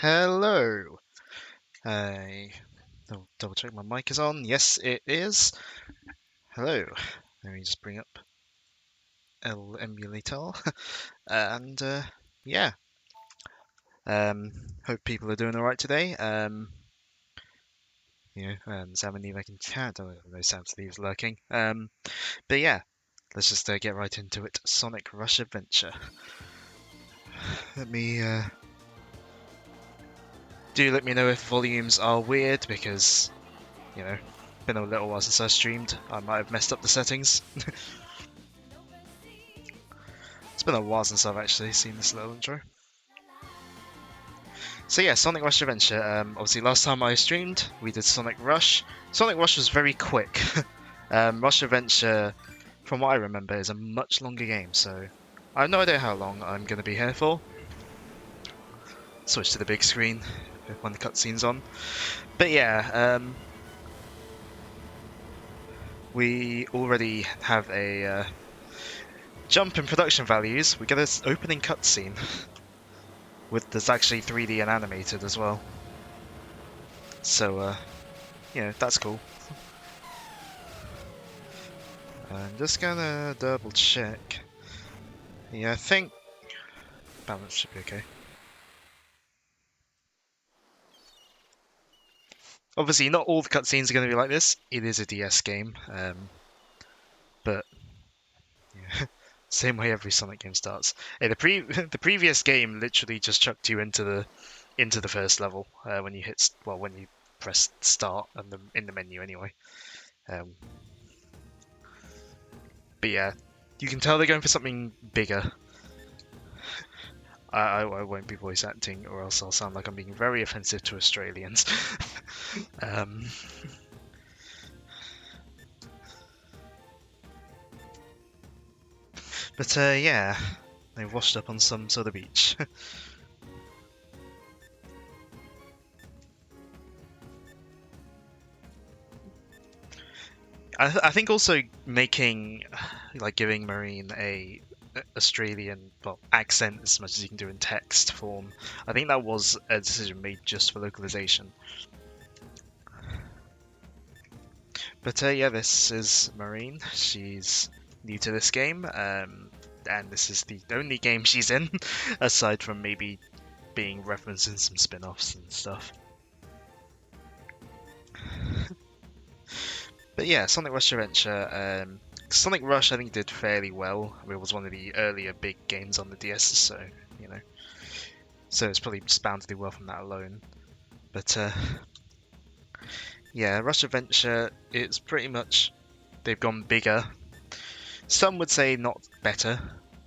Hello. I double check my mic is on. Yes, it is. Hello. Let me just bring up El Emulator. and yeah, hope people are doing all right today. Sam and Eve in chat. Oh, no Sam Steve's lurking. But yeah, let's just get right into it. Sonic Rush Adventure. Let me let me know if volumes are weird because been a little while since I streamed. I might have messed up the settings. It's been a while since I've actually seen this little intro. So yeah, Sonic Rush Adventure. Obviously, last time I streamed, we did Sonic Rush. Sonic Rush was very quick. Rush Adventure, from what I remember, is a much longer game, so I have no idea how long I'm going to be here for. Switch to the big screen when the cutscene's on. But yeah, we already have a jump in production values. We get this opening cutscene with there's actually 3D and animated as well. So that's cool. I'm just gonna double check. Yeah, I think balance should be okay. Obviously, not all the cutscenes are going to be like this. It is a DS game, but yeah, same way every Sonic game starts. Hey, the previous game literally just chucked you into the first level when you when you press start in the menu anyway. But yeah, you can tell they're going for something bigger. I won't be voice acting, or else I'll sound like I'm being very offensive to Australians. um, but yeah, they washed up on some sort of beach. I think also giving Marine a Australian accent as much as you can do in text form. I think that was a decision made just for localization. But yeah, this is Marine. She's new to this game, and this is the only game she's in, aside from maybe being referenced in some spin-offs and stuff. But yeah, Sonic Rush Adventure. Sonic Rush, I think, did fairly well. It was one of the earlier big games on the DS, so so it's probably just bound to do well from that alone. But yeah, Rush Adventure, it's pretty much they've gone bigger. Some would say not better.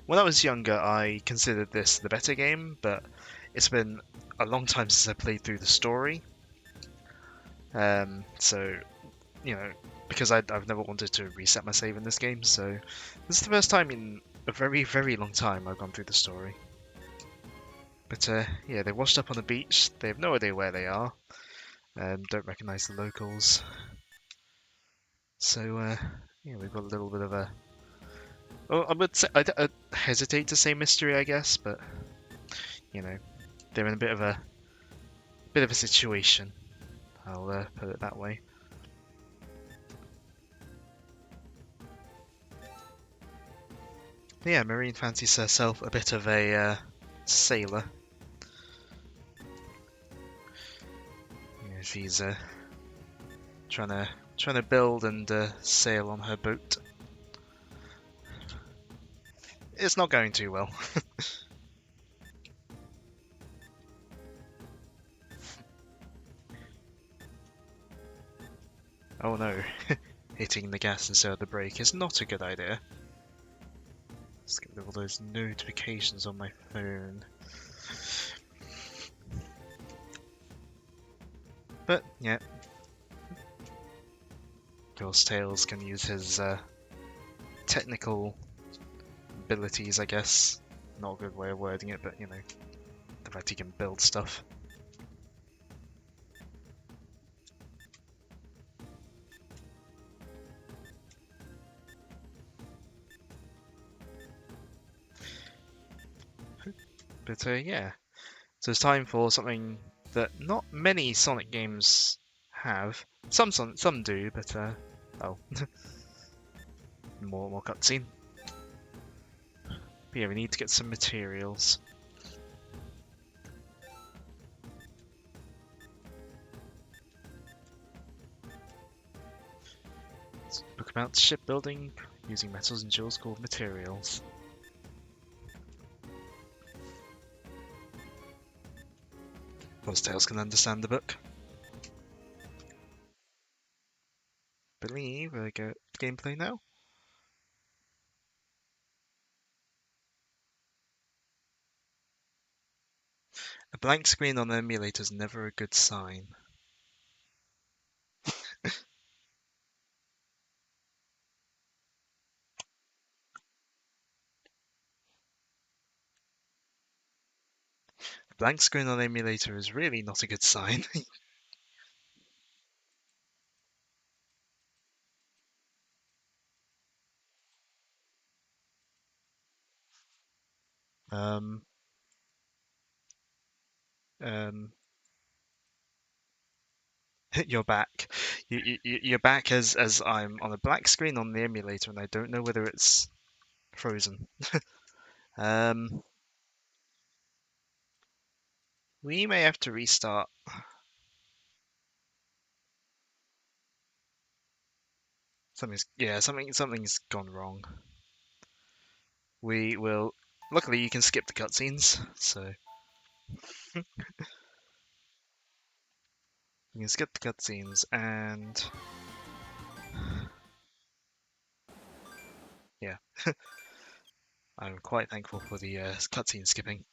When I was younger, I considered this the better game, but it's been a long time since I played through the story. So because I've never wanted to reset my save in this game, so this is the first time in a very, very long time I've gone through the story. But yeah, they washed up on the beach. They have no idea where they are. Don't recognise the locals. So yeah, we've got a little bit of a. Well, I would say I'd hesitate to say mystery, I guess, but they're in a bit of a situation. I'll put it that way. Yeah, Marine fancies herself a bit of a sailor. She's trying to build and sail on her boat. It's not going too well. Oh no, hitting the gas instead of the brake is not a good idea. Let's get all those notifications on my phone. But yeah, Ghost Tails can use his technical abilities, I guess. Not a good way of wording it, but the fact he can build stuff. But yeah, So it's time for something that not many Sonic games have. Some do, but oh, more cutscene. But yeah, we need to get some materials. Let's book about shipbuilding using metals and jewels called materials. Most Tails can understand the book. Believe I go gameplay now. A blank screen on an emulator is never a good sign. A blank screen on an emulator is really not a good sign. um, um, you're back. You're back as I'm on a black screen on the emulator and I don't know whether it's frozen. um, we may have to restart. Something's gone wrong. We will. Luckily, you can skip the cutscenes, so you can skip the cutscenes and yeah, I'm quite thankful for the cutscene skipping.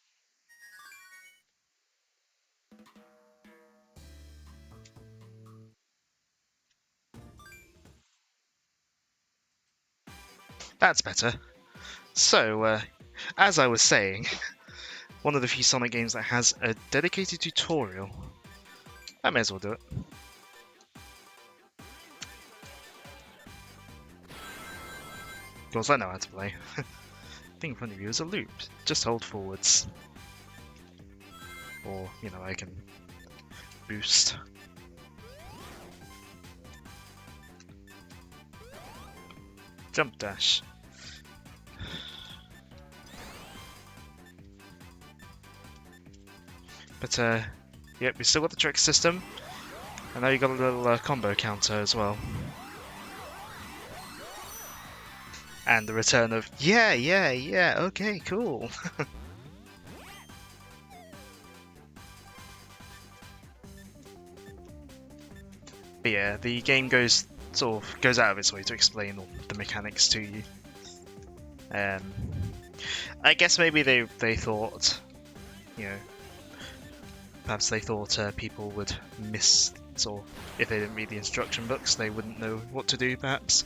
That's better. So, as I was saying, one of the few Sonic games that has a dedicated tutorial. I may as well do it. Of course, I know how to play. The thing in front of you is a loop. Just hold forwards. Or, you know, I can boost. Jump dash. But, yep, we still got the trick system. And now you got a little combo counter as well. And the return of, yeah, okay, cool. But yeah, the game goes out of its way to explain all the mechanics to you. I guess maybe they thought, you know, perhaps they thought people would miss, or if they didn't read the instruction books, they wouldn't know what to do, perhaps.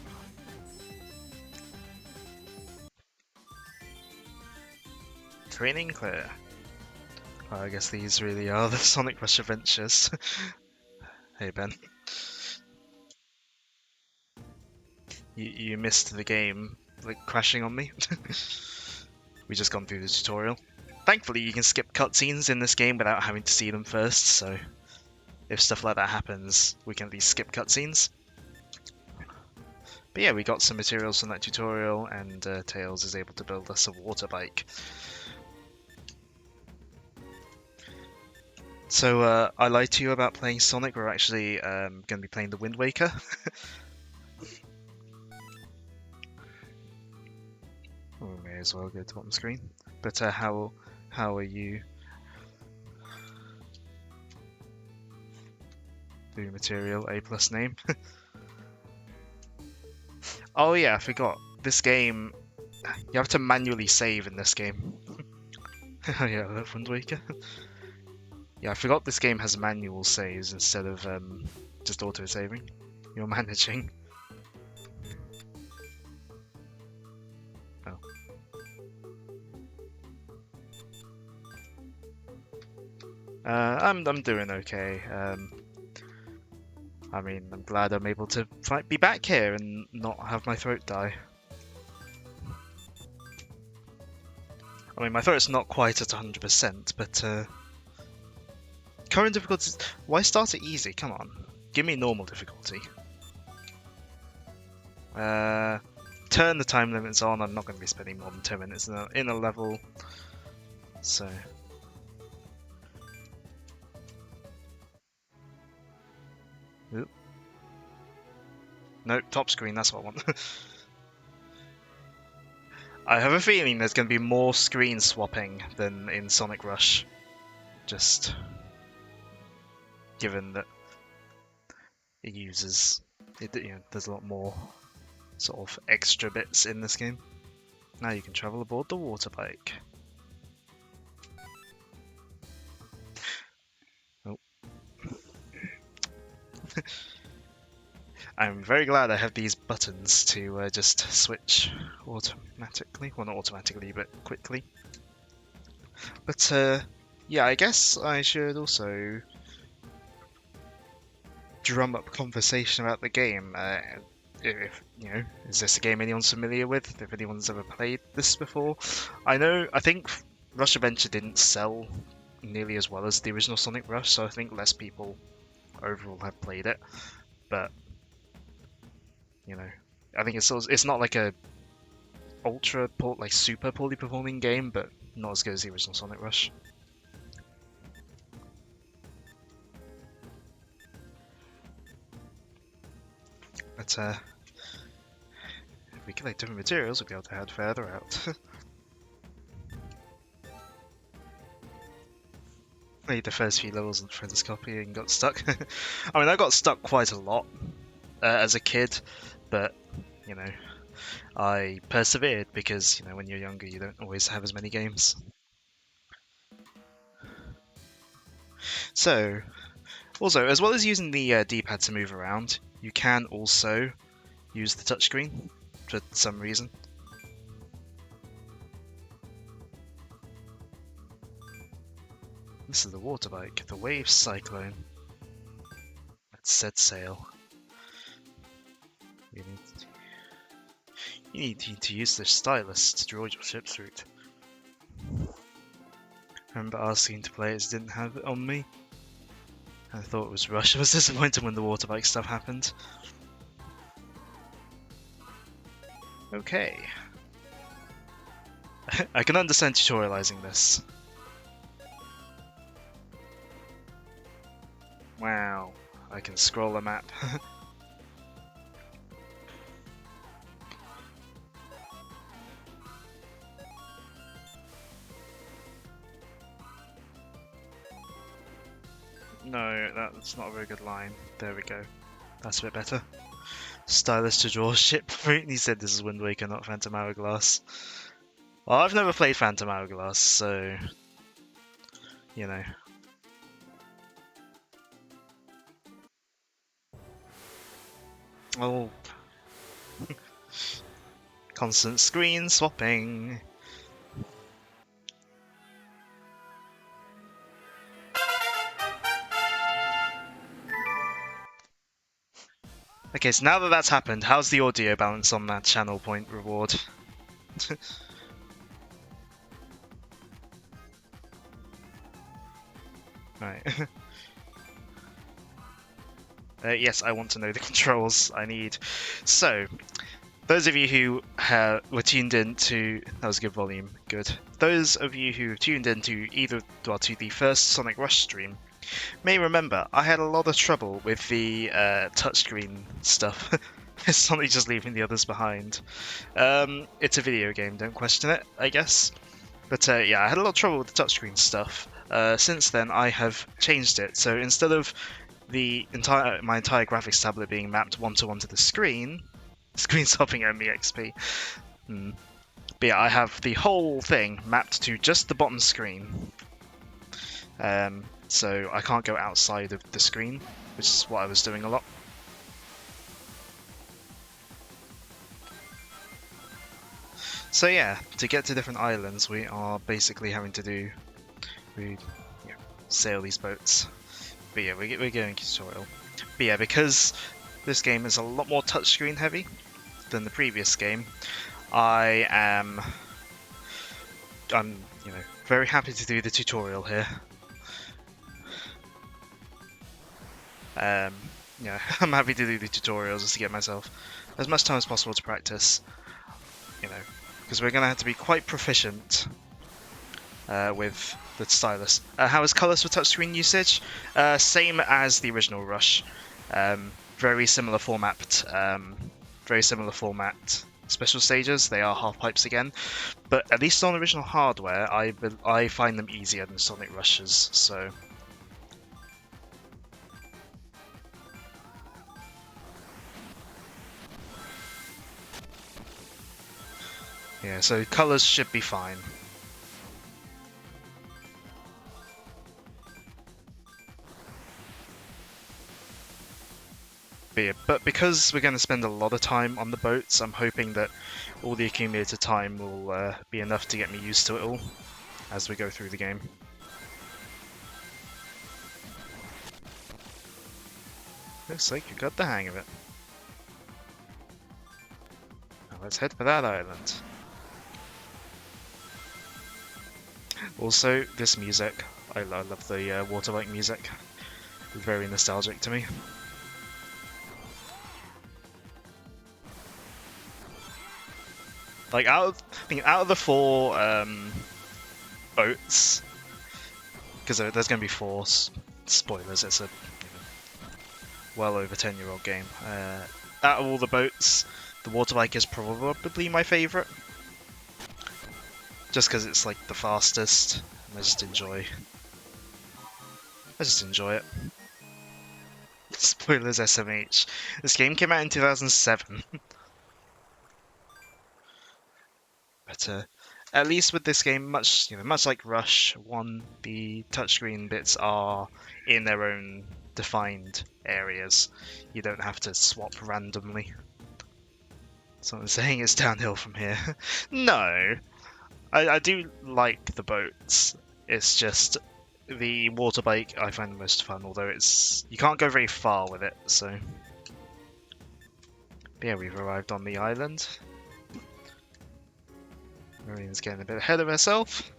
Training clear. Well, I guess these really are the Sonic Rush adventures. Hey Ben. You missed the game, like, crashing on me. We just gone through the tutorial. Thankfully, you can skip cutscenes in this game without having to see them first, so if stuff like that happens, we can at least skip cutscenes. But yeah, we got some materials from that tutorial, and Tails is able to build us a water bike. So I lied to you about playing Sonic. We're actually going to be playing the Wind Waker. We may as well go to bottom screen. But how are you? Do material A+ name. Oh yeah, I forgot. This game, you have to manually save in this game. Oh yeah, I love Wind Waker. Yeah, I forgot this game has manual saves instead of just auto-saving. You're managing. Oh. I'm doing okay. I mean, I'm glad I'm able to be back here and not have my throat die. I mean, my throat's not quite at 100%, but Current difficulty. Why start it easy? Come on. Give me normal difficulty. Turn the time limits on. I'm not going to be spending more than 10 minutes in a level. So. Oop. Nope, top screen, that's what I want. I have a feeling there's going to be more screen swapping than in Sonic Rush. Just given that it uses, there's a lot more sort of extra bits in this game. Now you can travel aboard the water bike. Oh. I'm very glad I have these buttons to just switch automatically. Well, not automatically, but quickly. But yeah, I guess I should also drum up conversation about the game. If is this a game anyone's familiar with? If anyone's ever played this before, I think Rush Adventure didn't sell nearly as well as the original Sonic Rush, so I think less people overall have played it. But I think it's not like a super poorly performing game, but not as good as the original Sonic Rush. But if we collect different materials, we'll be able to head further out. Played the first few levels on Friend's copy and got stuck. I mean, I got stuck quite a lot as a kid, but I persevered because when you're younger, you don't always have as many games. So, also, as well as using the D-pad to move around, you can also use the touchscreen for some reason. This is the water bike, the Wave Cyclone. Let's set sail. You need to use the stylus to draw your ship's route. I remember asking to play it, didn't have it on me. I thought it was Rush. I was disappointed when the water bike stuff happened. Okay. I can understand tutorializing this. Wow, I can scroll a map. No, that's not a very good line. There we go. That's a bit better. Stylus to draw ship route. He said this is Wind Waker, not Phantom Hourglass. Well, I've never played Phantom Hourglass, so Oh. Constant screen swapping. Okay, so now that that's happened, how's the audio balance on that channel point reward? Right. Yes, I want to know the controls I need. So, those of you who were tuned in to... That was a good volume, good. Those of you who tuned into to the first Sonic Rush stream may remember I had a lot of trouble with the touchscreen stuff. Sonic just leaving the others behind. It's a video game, don't question it, I guess. But yeah, I had a lot of trouble with the touchscreen stuff. Since then, I have changed it. So instead of my entire graphics tablet being mapped one-to-one to the screen stopping only XP. But yeah, I have the whole thing mapped to just the bottom screen. So I can't go outside of the screen, which is what I was doing a lot. So yeah, to get to different islands, we are basically having to sail these boats. But yeah, we're going tutorial. But yeah, because this game is a lot more touchscreen heavy than the previous game, I'm very happy to do the tutorial here. Yeah, I'm happy to do the tutorials just to get myself as much time as possible to practice, because we're going to have to be quite proficient with the stylus. How is colours for touchscreen usage? Same as the original Rush. Very similar format. Very similar format. Special stages, they are half pipes again, but at least on original hardware, I find them easier than Sonic Rushes. So. Yeah, so colours should be fine. But because we're going to spend a lot of time on the boats, I'm hoping that all the accumulated time will be enough to get me used to it all as we go through the game. Looks like you got the hang of it. Now let's head for that island. Also, this music. I love the water bike music. It's very nostalgic to me. Like I think out of the 4 boats, because there's going to be 4 spoilers. It's a well over 10-year-old game. Out of all the boats, the water bike is probably my favourite, just because it's like the fastest. And I just enjoy it. Spoilers SMH. This game came out in 2007. But at least with this game, much like Rush 1, the touchscreen bits are in their own defined areas. You don't have to swap randomly. Someone saying it's downhill from here. No, I do like the boats. It's just the water bike I find the most fun, although you can't go very far with it. So yeah, we've arrived on the island. Marine's getting a bit ahead of herself.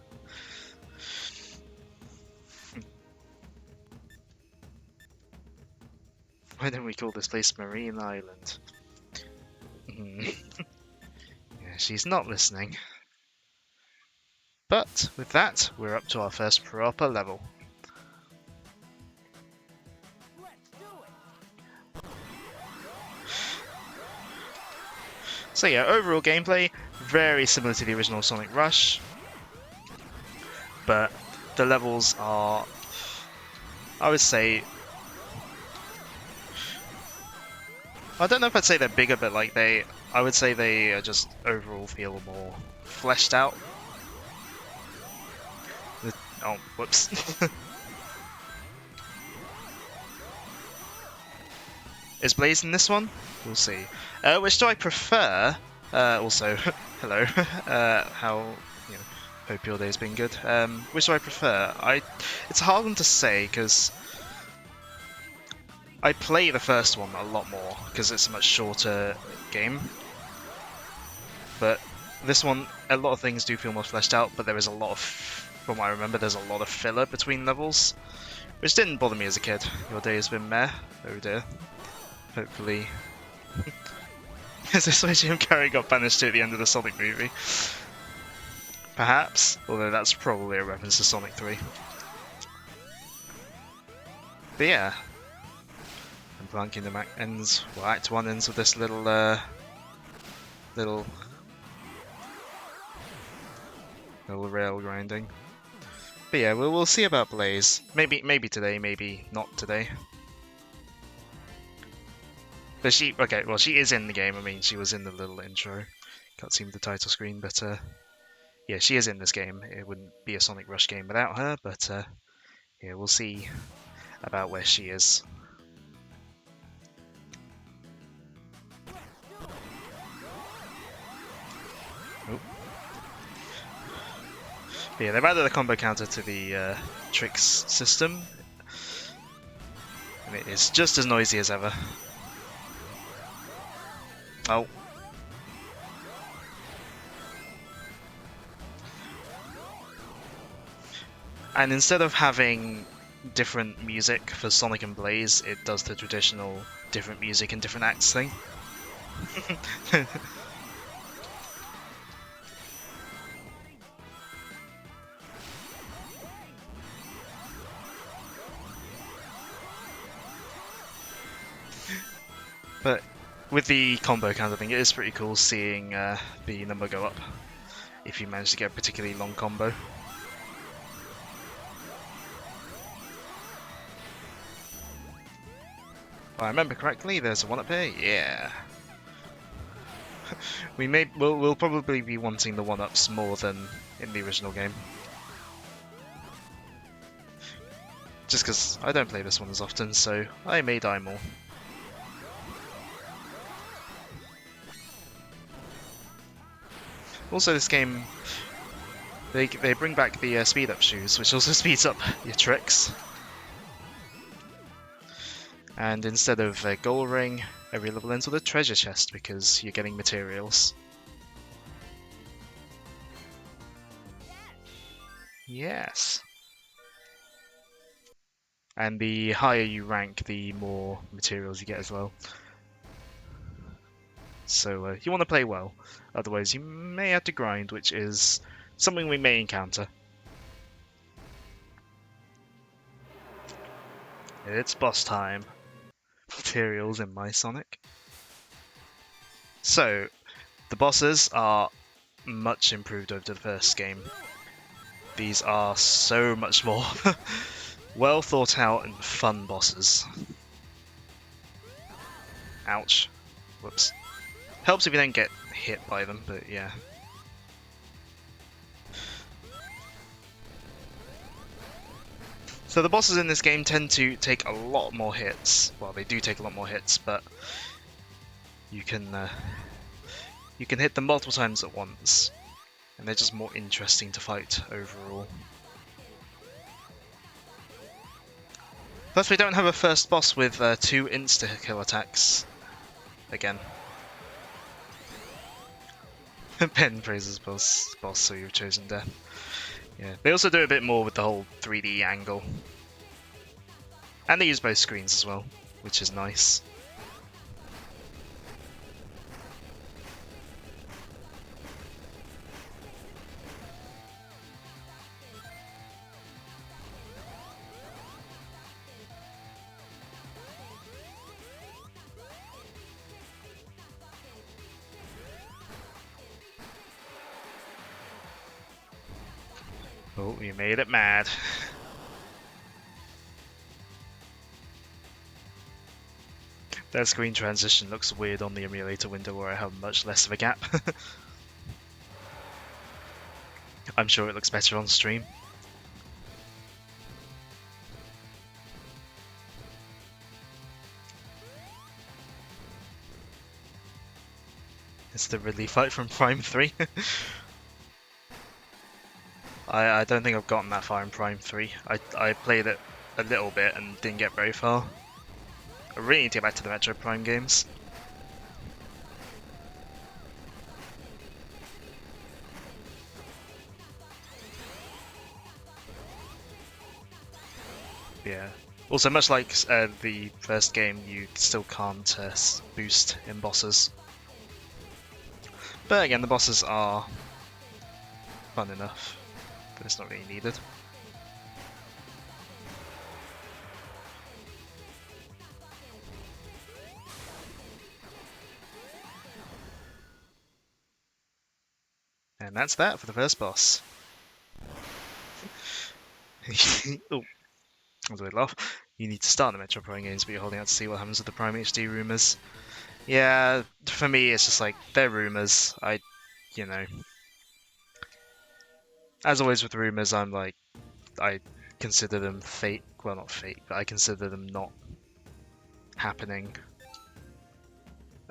Why don't we call this place Marine Island? Yeah, she's not listening. But with that, we're up to our first proper level. So yeah, overall gameplay, very similar to the original Sonic Rush. But the levels are, I would say, I don't know if I'd say they're bigger, but like I would say they just overall feel more fleshed out. Oh, whoops. Is Blaze in this one? We'll see. Which do I prefer? Also, hello. Hope your day's been good. Which do I prefer? It's a hard one to say because I play the first one a lot more because it's a much shorter game. But this one, a lot of things do feel more fleshed out, but there is a lot of, from what I remember, there's a lot of filler between levels, which didn't bother me as a kid. Your day has been meh. Oh dear. Hopefully. Is this why Jim Carrey got banished to at the end of the Sonic movie? Perhaps, although that's probably a reference to Sonic 3. But yeah. And Plan Kingdom ends, well, Act 1 ends with this little rail grinding. But yeah, we'll see about Blaze. Maybe today, maybe not today. But she is in the game. I mean, she was in the little intro. Can't see the title screen, but yeah, she is in this game. It wouldn't be a Sonic Rush game without her, but yeah, we'll see about where she is. Oh. But yeah, they've added a combo counter to the Tricks system, and it is just as noisy as ever. Oh. And instead of having different music for Sonic and Blaze, it does the traditional different music and different acts thing. But with the combo kind of thing, it is pretty cool seeing the number go up if you manage to get a particularly long combo. If I remember correctly, there's a one up here. Yeah. We'll probably be wanting the one ups more than in the original game. Just because I don't play this one as often, so I may die more. Also, this game, they bring back the speed up shoes, which also speeds up your tricks. And instead of a gold ring, every level ends with a treasure chest because you're getting materials. Yes. And the higher you rank, the more materials you get as well. So you want to play well, otherwise you may have to grind, which is something we may encounter. It's boss time. Materials in my Sonic. So, the bosses are much improved over the first game. These are so much more well thought out and fun bosses. Ouch. Whoops. Helps if you don't get hit by them, but yeah. So the bosses in this game tend to take a lot more hits. Well, they do take a lot more hits, but you can hit them multiple times at once, and they're just more interesting to fight overall. Plus, we don't have a first boss with 2 insta-kill attacks. Again. Ben praises boss, so you've chosen death. Yeah, they also do a bit more with the whole 3D angle. And they use both screens as well, which is nice. Oh, you made it mad. That screen transition looks weird on the emulator window where I have much less of a gap. I'm sure it looks better on stream. It's the Ridley fight from Prime 3. I don't think I've gotten that far in Prime 3. I played it a little bit and didn't get very far. I really need to get back to the Metro Prime games. Yeah. Also, much like the first game, you still can't boost in bosses. But again, the bosses are fun enough, but it's not really needed. And that's that for the first boss. Oh, that was a weird laugh. You need to start the Metro Prime games, but you're holding out to see what happens with the Prime HD rumors. Yeah, for me, it's just like, they're rumors. You know. As always with rumors, I'm like, I consider them fake. Well, not fake, but I consider them not happening.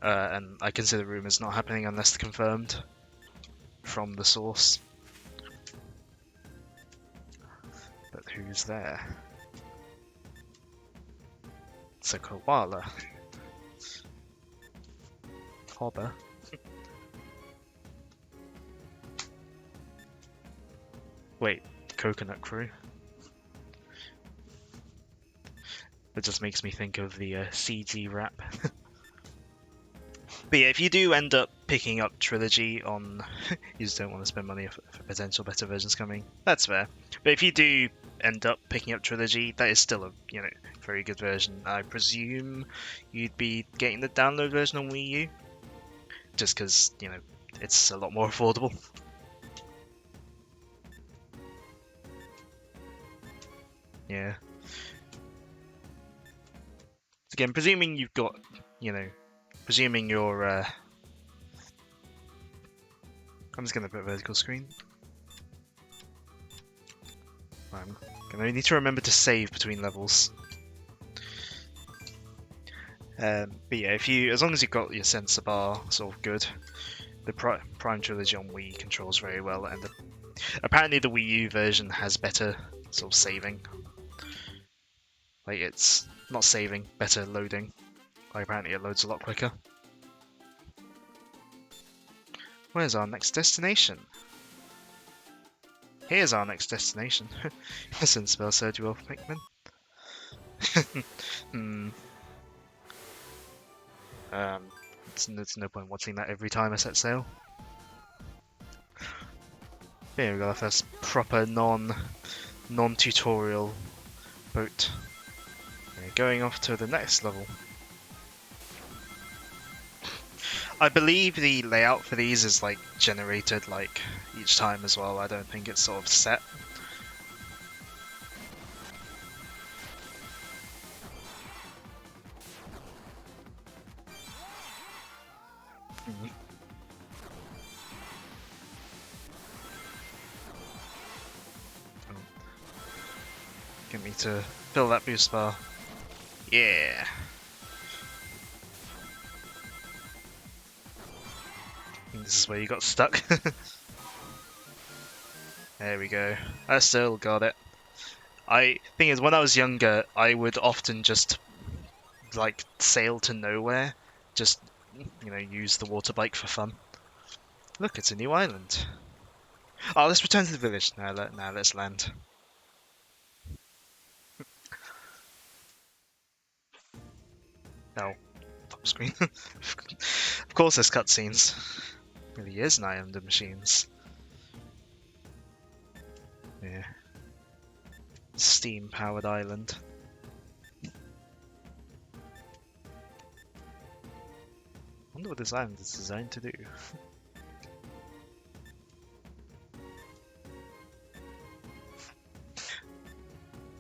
And I consider rumors not happening unless confirmed from the source. But who's there? It's a koala. Hobber. Wait, Coconut Crew? That just makes me think of the CG rap. But yeah, if you do end up picking up Trilogy on, you just don't want to spend money for potential better versions coming. That's fair. But if you do end up picking up Trilogy, that is still a very good version. I presume you'd be getting the download version on Wii U, just because it's a lot more affordable. Yeah. Again, presuming you've got, presuming you're. I'm just gonna put vertical screen. I'm gonna need to remember to save between levels. But yeah, as long as you've got your sensor bar sort of good, the Prime Trilogy on Wii controls very well, and apparently the Wii U version has better sort of saving. Like it's not saving, better loading. Like apparently it loads a lot quicker. Where's our next destination? Here's our next destination. Listen, spell Surge Wolf Pikmin. There's no point watching that every time I set sail. Here we got our first proper non-tutorial boat. Okay, going off to the next level. I believe the layout for these is like generated like each time as well. I don't think it's sort of set. Get me to fill that boost bar. Yeah. This is where you got stuck. There we go. I still got it. Thing is, when I was younger, I would often just like sail to nowhere, just use the water bike for fun. Look, it's a new island. Oh, let's return to the village. Now let's land. Oh, top screen. Of course, there's cutscenes. It really is an island of machines. Yeah. Steam-powered island. I wonder what this island is designed to do.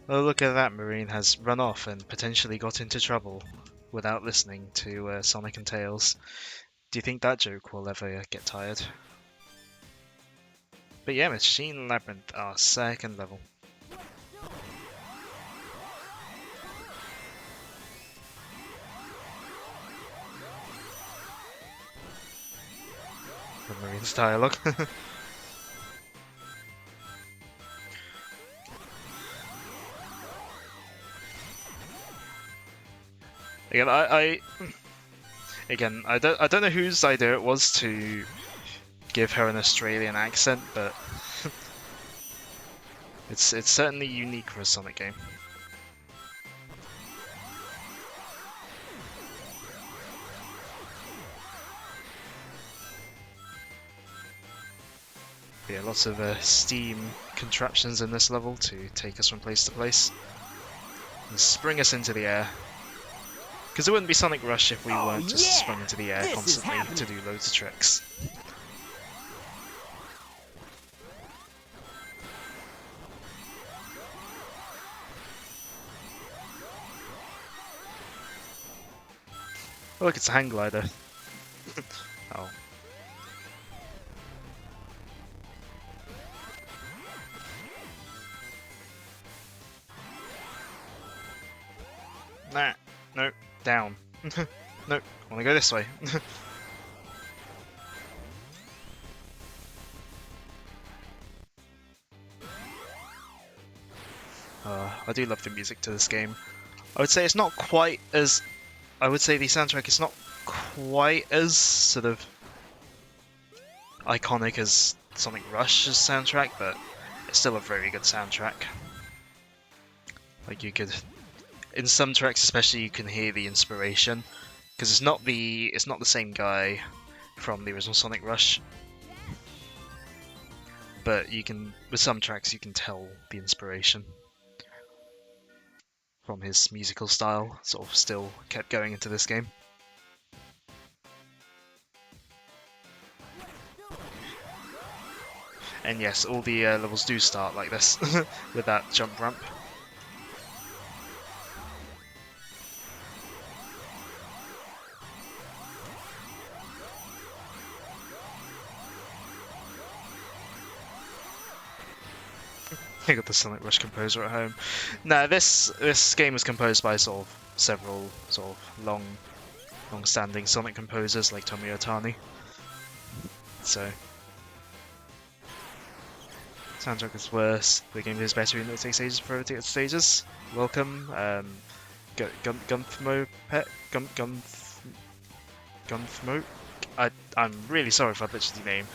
Oh, look at that, Marine has run off and potentially got into trouble without listening to Sonic and Tails. Do you think that joke will ever get tired? But yeah, Machine Labyrinth, our second level. The Marine's dialogue. Again, I don't know whose idea it was to give her an Australian accent, but it's certainly unique for a Sonic game. Yeah, lots of steam contraptions in this level to take us from place to place and spring us into the air. Because it wouldn't be Sonic Rush if we weren't just sprung into the air constantly to do loads of tricks. Oh, look, it's a hang glider. Oh. Nah, no, down. No, I want to go this way. I do love the music to this game. I would say it's not quite as... I would say the soundtrack is not quite as sort of iconic as Sonic Rush's soundtrack, but it's still a very good soundtrack. Like you could in some tracks especially you can hear the inspiration, because it's not the same guy from the original Sonic Rush, but you can, with some tracks you can tell the inspiration from his musical style sort of still kept going into this game. And yes, all the levels do start like this, with that jump ramp. I got the Sonic Rush composer at home. No, this game was composed by sort of several sort of long-standing Sonic composers like Tomoyo Otani. So soundtrack is worse. The game is better in the stages for stages. Welcome, Gunfmo Pet Gunfmo. I'm really sorry if I butchered the name.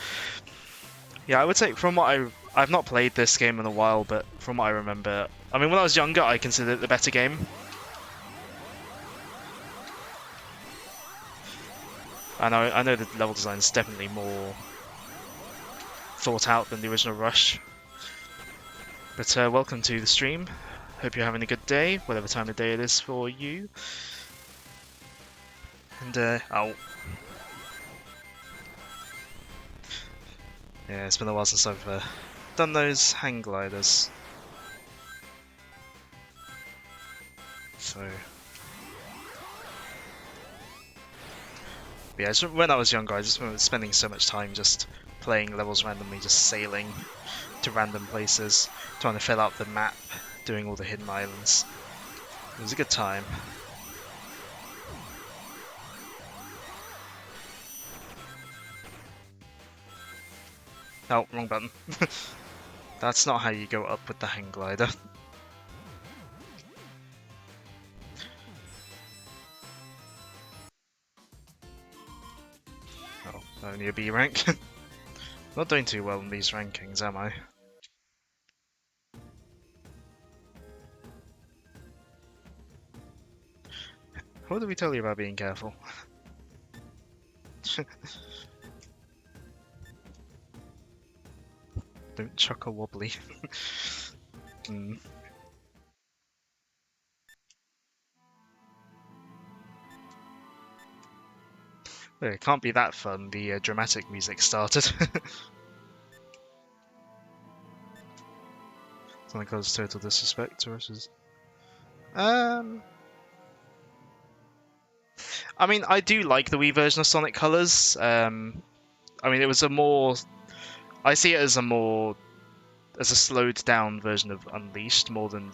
Yeah, I would say from what I've not played this game in a while, but from what I remember, I mean, when I was younger, I considered it the better game. I know the level design is definitely more thought out than the original Rush. But welcome to the stream. Hope you're having a good day, whatever time of day it is for you. And oh. Yeah, it's been a while since I've done those hang gliders. So yeah, when I was younger, I just remember spending so much time just playing levels randomly, just sailing to random places, trying to fill out the map, doing all the hidden islands. It was a good time. Oh, wrong button. That's not how you go up with the hang glider. Oh, only a B rank. Not doing too well in these rankings, am I? What did we tell you about being careful? Don't chuck a wobbly. Mm. Well, it can't be that fun. The dramatic music started. Something called total disrespect to us. I mean, I do like the Wii version of Sonic Colors. I mean, it was a more. I see it as a slowed down version of Unleashed more than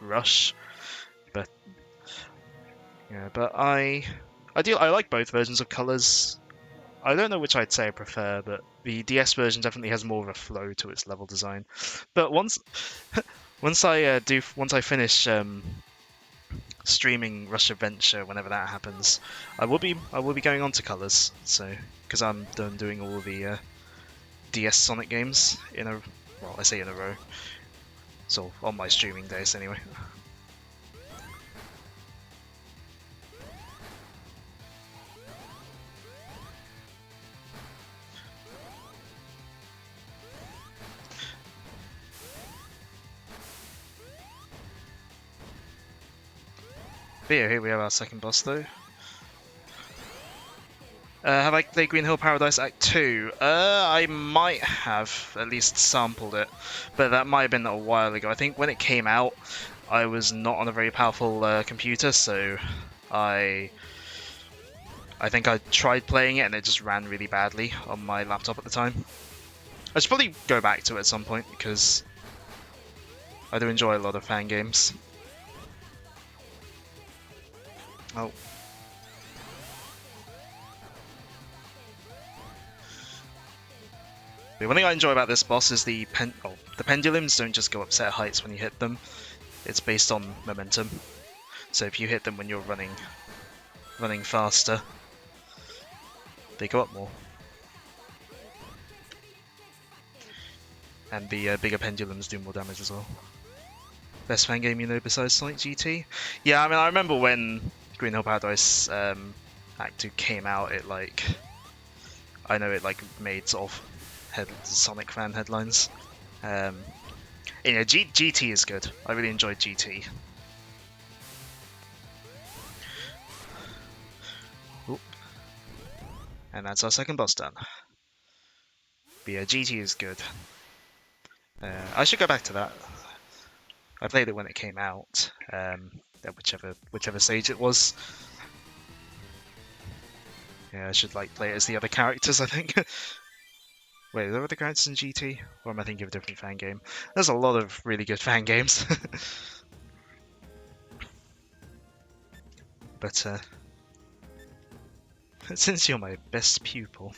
Rush. But yeah, but I like both versions of Colors. I don't know which I'd say I prefer, but the DS version definitely has more of a flow to its level design. But once I finish streaming Rush Adventure, whenever that happens, I will be going on to Colors. So because I'm done doing all the DS Sonic games in a I say in a row. So on my streaming days anyway. But yeah, here we have our second boss though. Have I played Green Hill Paradise Act 2? I might have at least sampled it, but that might have been a while ago. I think when it came out, I was not on a very powerful computer, so I think I tried playing it and it just ran really badly on my laptop at the time. I should probably go back to it at some point because I do enjoy a lot of fan games. Oh. The one thing I enjoy about this boss is the pendulums don't just go up set heights when you hit them. It's based on momentum. So if you hit them when you're running faster, they go up more. And the bigger pendulums do more damage as well. Best fan game you know besides Sonic GT? Yeah, I mean, I remember when Green Hill Paradise Act 2 came out, I know it like made sort of Sonic fan headlines. GT is good. I really enjoyed GT. Ooh. And that's our second boss done. But yeah, GT is good. I should go back to that. I played it when it came out, at whichever stage it was. Yeah, I should like play it as the other characters, I think. Wait, are there other characters in GT? Or am I thinking of a different fan game? There's a lot of really good fan games. But since you're my best pupil,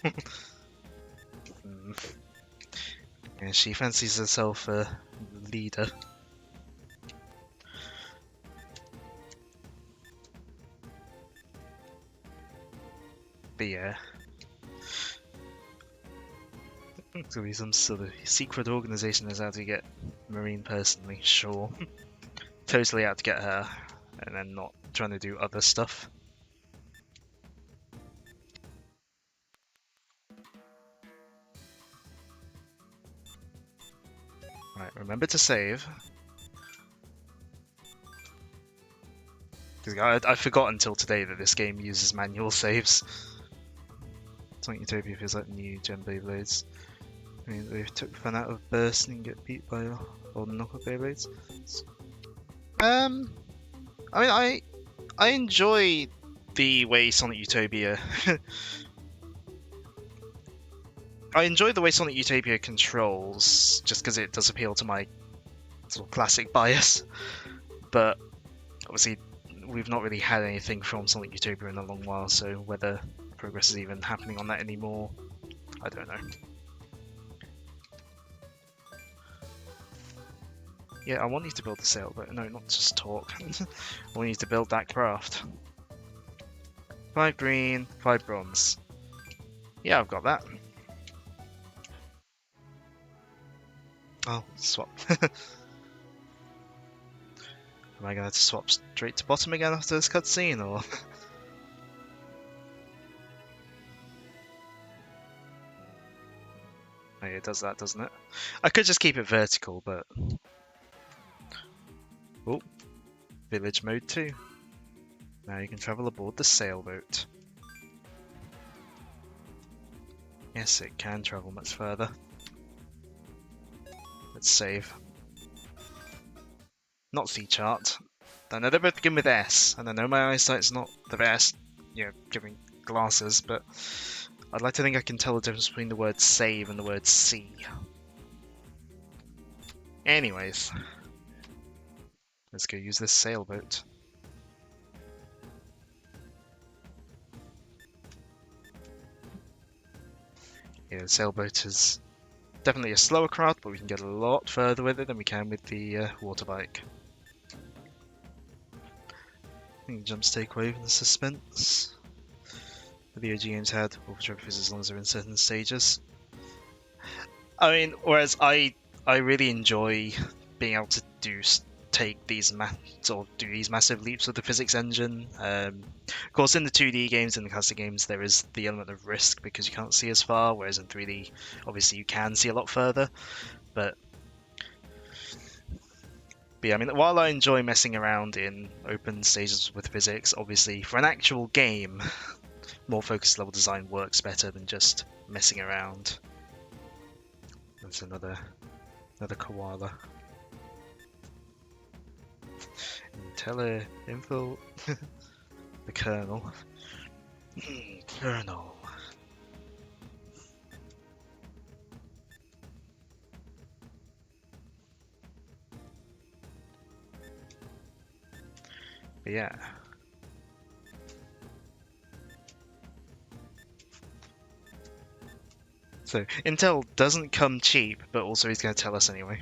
yeah, she fancies herself a leader. But yeah, it's gonna be some sort of secret organization that's out to get Marine personally, sure. Totally out to get her, and then not trying to do other stuff. Right, remember to save. Because I forgot until today that this game uses manual saves. Sonic Utopia feels like new Gen Beyblades. I mean, they took fun out of bursting and get beat by old knockoff Beyblades. I mean, I enjoy the way Sonic Utopia. I enjoy the way Sonic Utopia controls, just because it does appeal to my sort of classic bias. But obviously, we've not really had anything from Sonic Utopia in a long while, so whether progress is even happening on that anymore, I don't know. Yeah, I want you to build the sailboat. No, not just talk. I want you to build that craft. 5 green, 5 bronze. Yeah, I've got that. Oh, swap. Am I going to have to swap straight to bottom again after this cutscene, or...? Oh, yeah, it does that, doesn't it? I could just keep it vertical, but... Oh, village mode 2. Now you can travel aboard the sailboat. Yes, it can travel much further. Let's save. Not C chart. I know they both begin with S, and I know my eyesight's not the best, giving glasses, but I'd like to think I can tell the difference between the word save and the word see. Anyways, let's go use this sailboat. Yeah, the sailboat is definitely a slower craft, but we can get a lot further with it than we can with the water bike. I think jumps take away from the suspense the OG games had, or trophies as long as they're in certain stages. I mean, whereas I really enjoy being able to take these massive leaps with the physics engine. Of course, in the 2D games and the classic games, there is the element of risk because you can't see as far, whereas in 3D, obviously you can see a lot further. But yeah, I mean, while I enjoy messing around in open stages with physics, obviously for an actual game, more focused level design works better than just messing around. That's another koala. Info the Colonel. Colonel. But yeah. So, Intel doesn't come cheap, but also he's going to tell us anyway.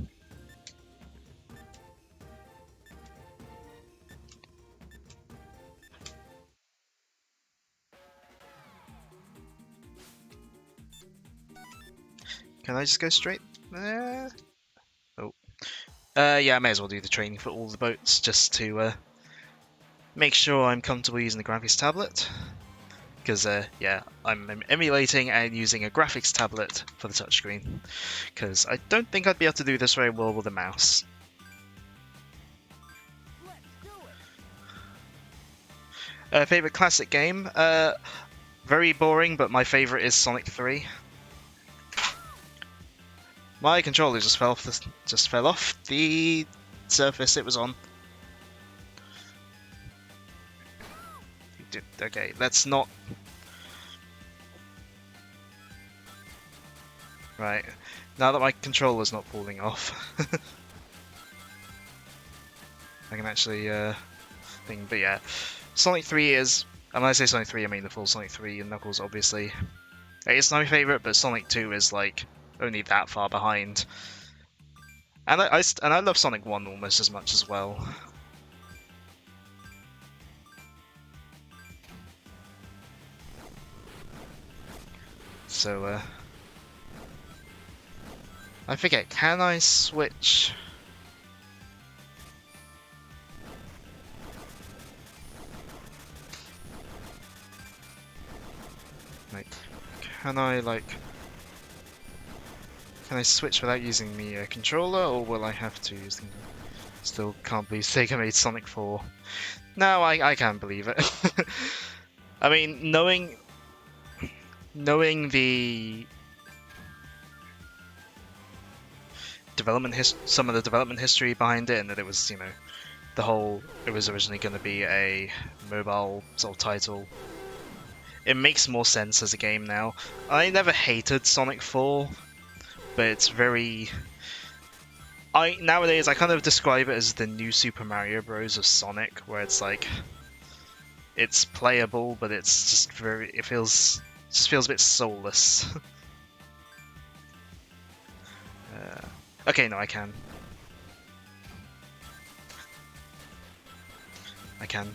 Can I just go straight there? Oh. Yeah, I may as well do the training for all the boats just to make sure I'm comfortable using the graphics tablet. Because, yeah, I'm emulating and using a graphics tablet for the touchscreen. Because I don't think I'd be able to do this very well with a mouse. Favorite classic game? Very boring, but my favorite is Sonic 3. My controller just fell off the surface it was on. Okay, let's not. Right, now that my controller's not falling off, I can actually thing. But yeah, Sonic 3 is. And when I say Sonic 3, I mean the full Sonic 3 and Knuckles, obviously. It's my favorite, but Sonic 2 is like only that far behind. And I love Sonic 1 almost as much as well. So I forget, can I switch? Like, can I switch without using the controller, or will I have to use the... Still can't believe Sega made Sonic 4. No, I can't believe it. I mean, knowing the some of the development history behind it, and that it was, you know, it was originally going to be a mobile sort of title. It makes more sense as a game now. I never hated Sonic 4, but it's very... Nowadays I kind of describe it as the new Super Mario Bros. Of Sonic, where it's like... It's playable, but it's just it just feels a bit soulless. Okay, no, I can. I can.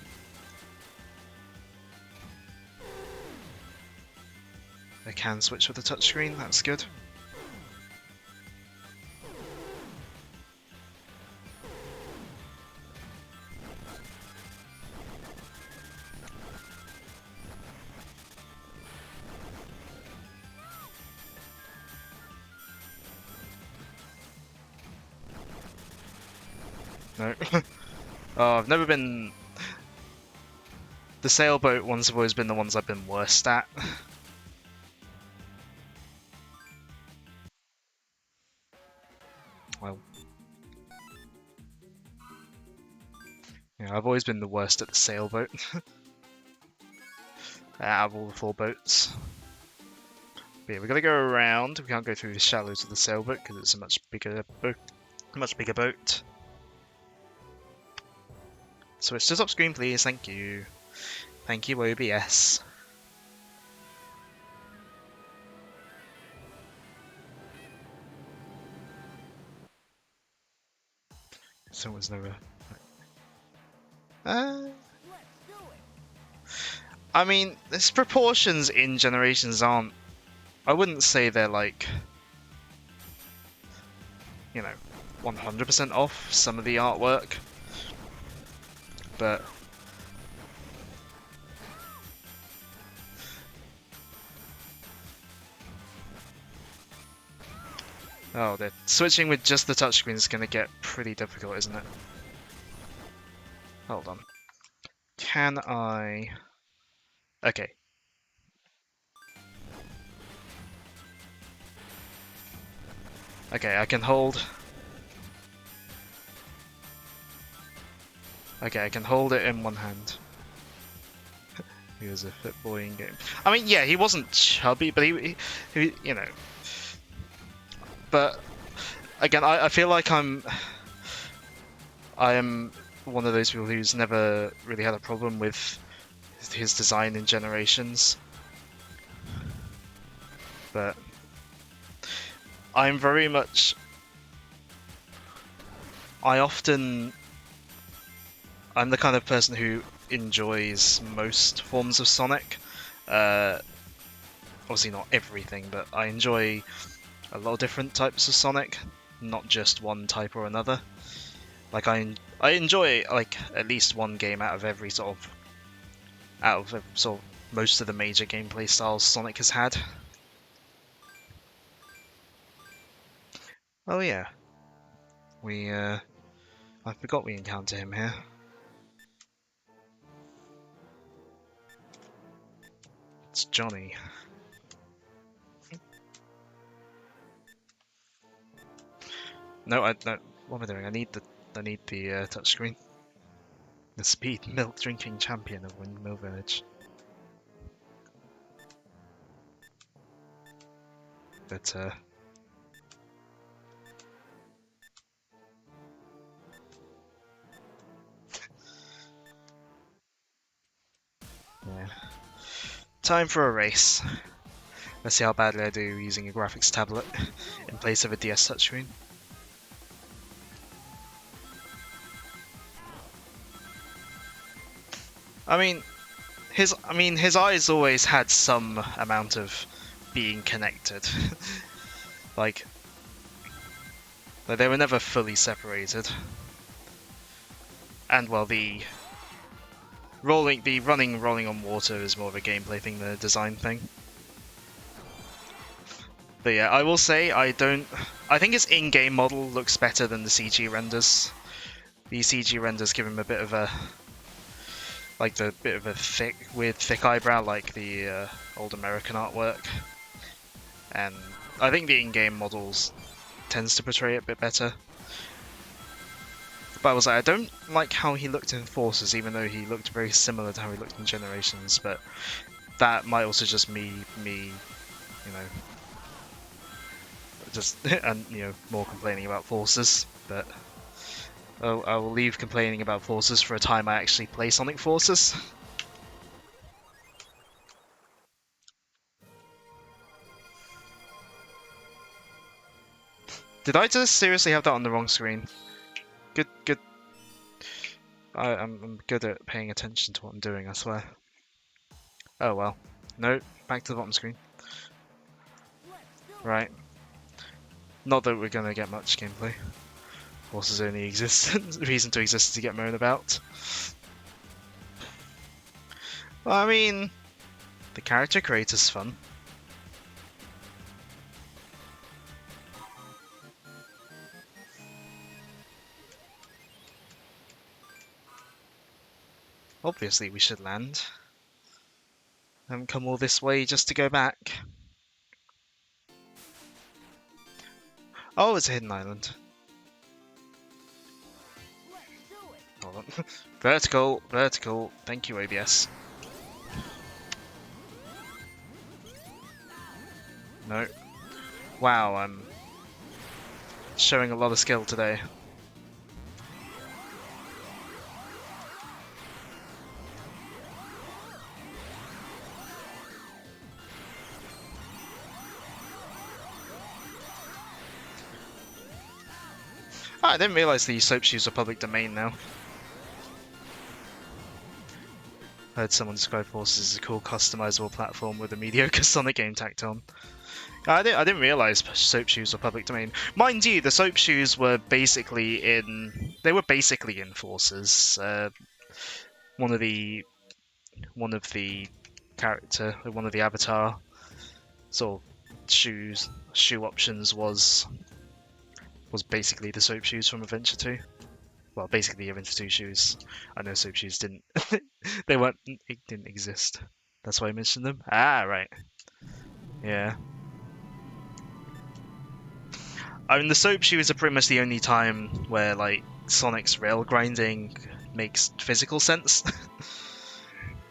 I can switch with the touchscreen, that's good. No. Oh, I've never been... The sailboat ones have always been the ones I've been worst at. Well... Yeah, I've always been the worst at the sailboat. Out of all the 4 boats. But yeah, we're gonna go around. We can't go through the shallows of the sailboat because it's a much bigger boat. Switch to top screen, please. Thank you. Thank you, OBS. So was never. I mean, its proportions in Generations aren't. I wouldn't say they're like, you know, 100% off some of the artwork, but oh, they're switching with just the touchscreen is going to get pretty difficult, isn't it? Hold on. Can I? Okay. Okay, I can hold. Okay, I can hold it in one hand. He was a fit boy in game. I mean, yeah, he wasn't chubby, but he you know. But again, I feel like I am one of those people who's never really had a problem with his design in Generations. But I'm very much... I'm the kind of person who enjoys most forms of Sonic. Obviously not everything, but I enjoy a lot of different types of Sonic. not just one type or another. Like I enjoy like at least one game out of every sort of most of the major gameplay styles Sonic has had. Oh yeah, I forgot we encounter him here. It's Johnny. No, what am I doing? I need the touchscreen. The speed milk drinking champion of Windmill Village. But yeah. Time for a race. Let's see how badly I do using a graphics tablet in place of a DS touchscreen. I mean, his eyes always had some amount of being connected. like they were never fully separated. And well, the rolling on water is more of a gameplay thing than a design thing. But yeah, I will say I think his in-game model looks better than the CG renders. The CG renders give him a bit of a thick eyebrow like the old American artwork. And I think the in-game models tends to portray it a bit better. But I was like, I don't like how he looked in Forces, even though he looked very similar to how he looked in Generations. But that might also just me, just and more complaining about Forces. But I will leave complaining about Forces for a time I actually play Sonic Forces. Did I just seriously have that on the wrong screen? Good. I'm good at paying attention to what I'm doing, I swear. Oh well. No, back to the bottom screen. Right. Not that we're gonna get much gameplay. Forces only reason to exist is to get moan about. Well, I mean, the character creator's fun. Obviously we should land. Haven't come all this way just to go back. Oh, it's a hidden island. Hold on. Vertical. Thank you, OBS. No. Wow, I'm showing a lot of skill today. Oh, I didn't realise the soap shoes are public domain now. Heard someone describe Forces as a cool customizable platform with a mediocre Sonic game tacked on. I didn't realise soap shoes were public domain. Mind you, the soap shoes were basically in Forces. One of the avatar sort of shoe options was basically the soap shoes from Adventure 2. Well, basically the Adventure 2 shoes. I know soap shoes didn't it didn't exist. That's why I mentioned them. Ah, right. Yeah. I mean, the soap shoes are pretty much the only time where like Sonic's rail grinding makes physical sense.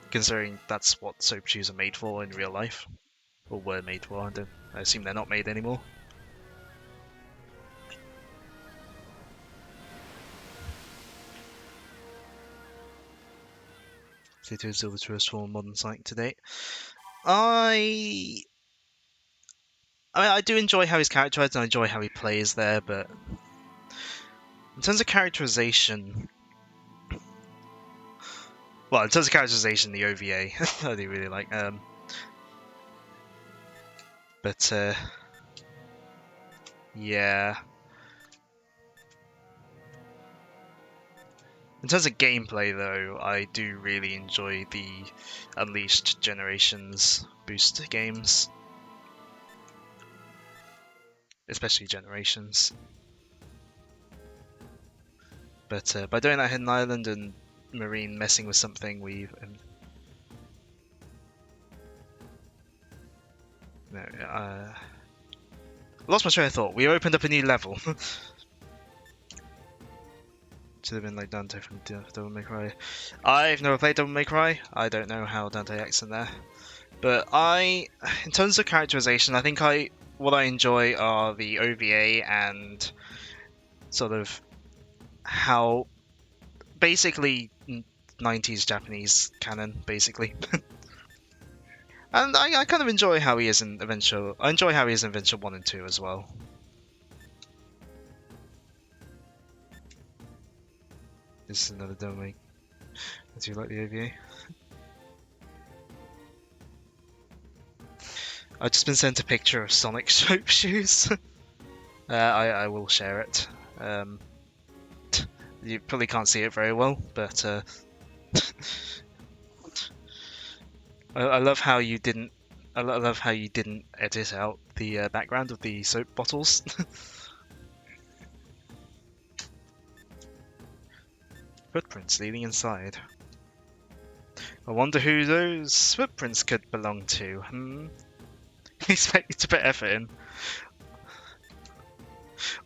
Considering that's what soap shoes are made for in real life. Or were made for, I assume they're not made anymore. C2 is still the truest form of modern Sonic to date. I do enjoy how he's characterized and I enjoy how he plays there, but in terms of characterization, the OVA I do really like. But yeah, In terms of gameplay, though, I do really enjoy the Unleashed Generations boost games, especially Generations. But by doing that Hidden Island and Marine messing with something, we've no, lost my train of thought. We opened up a new level. Should have been like Dante from Devil May Cry. I've never played Devil May Cry. I don't know how Dante acts in there. But in terms of characterization, I think what I enjoy are the OVA and sort of how basically 90s Japanese canon, basically. And I kind of enjoy how he is in Adventure. I enjoy how he is in Adventure 1 and 2 as well. This is another Devil May. Do you like the OVA? I've just been sent a picture of Sonic soap shoes. I will share it. You probably can't see it very well, but I love how you didn't. I love how you didn't edit out the background of the soap bottles. Footprints leading inside. I wonder who those footprints could belong to. Expect you to put effort in.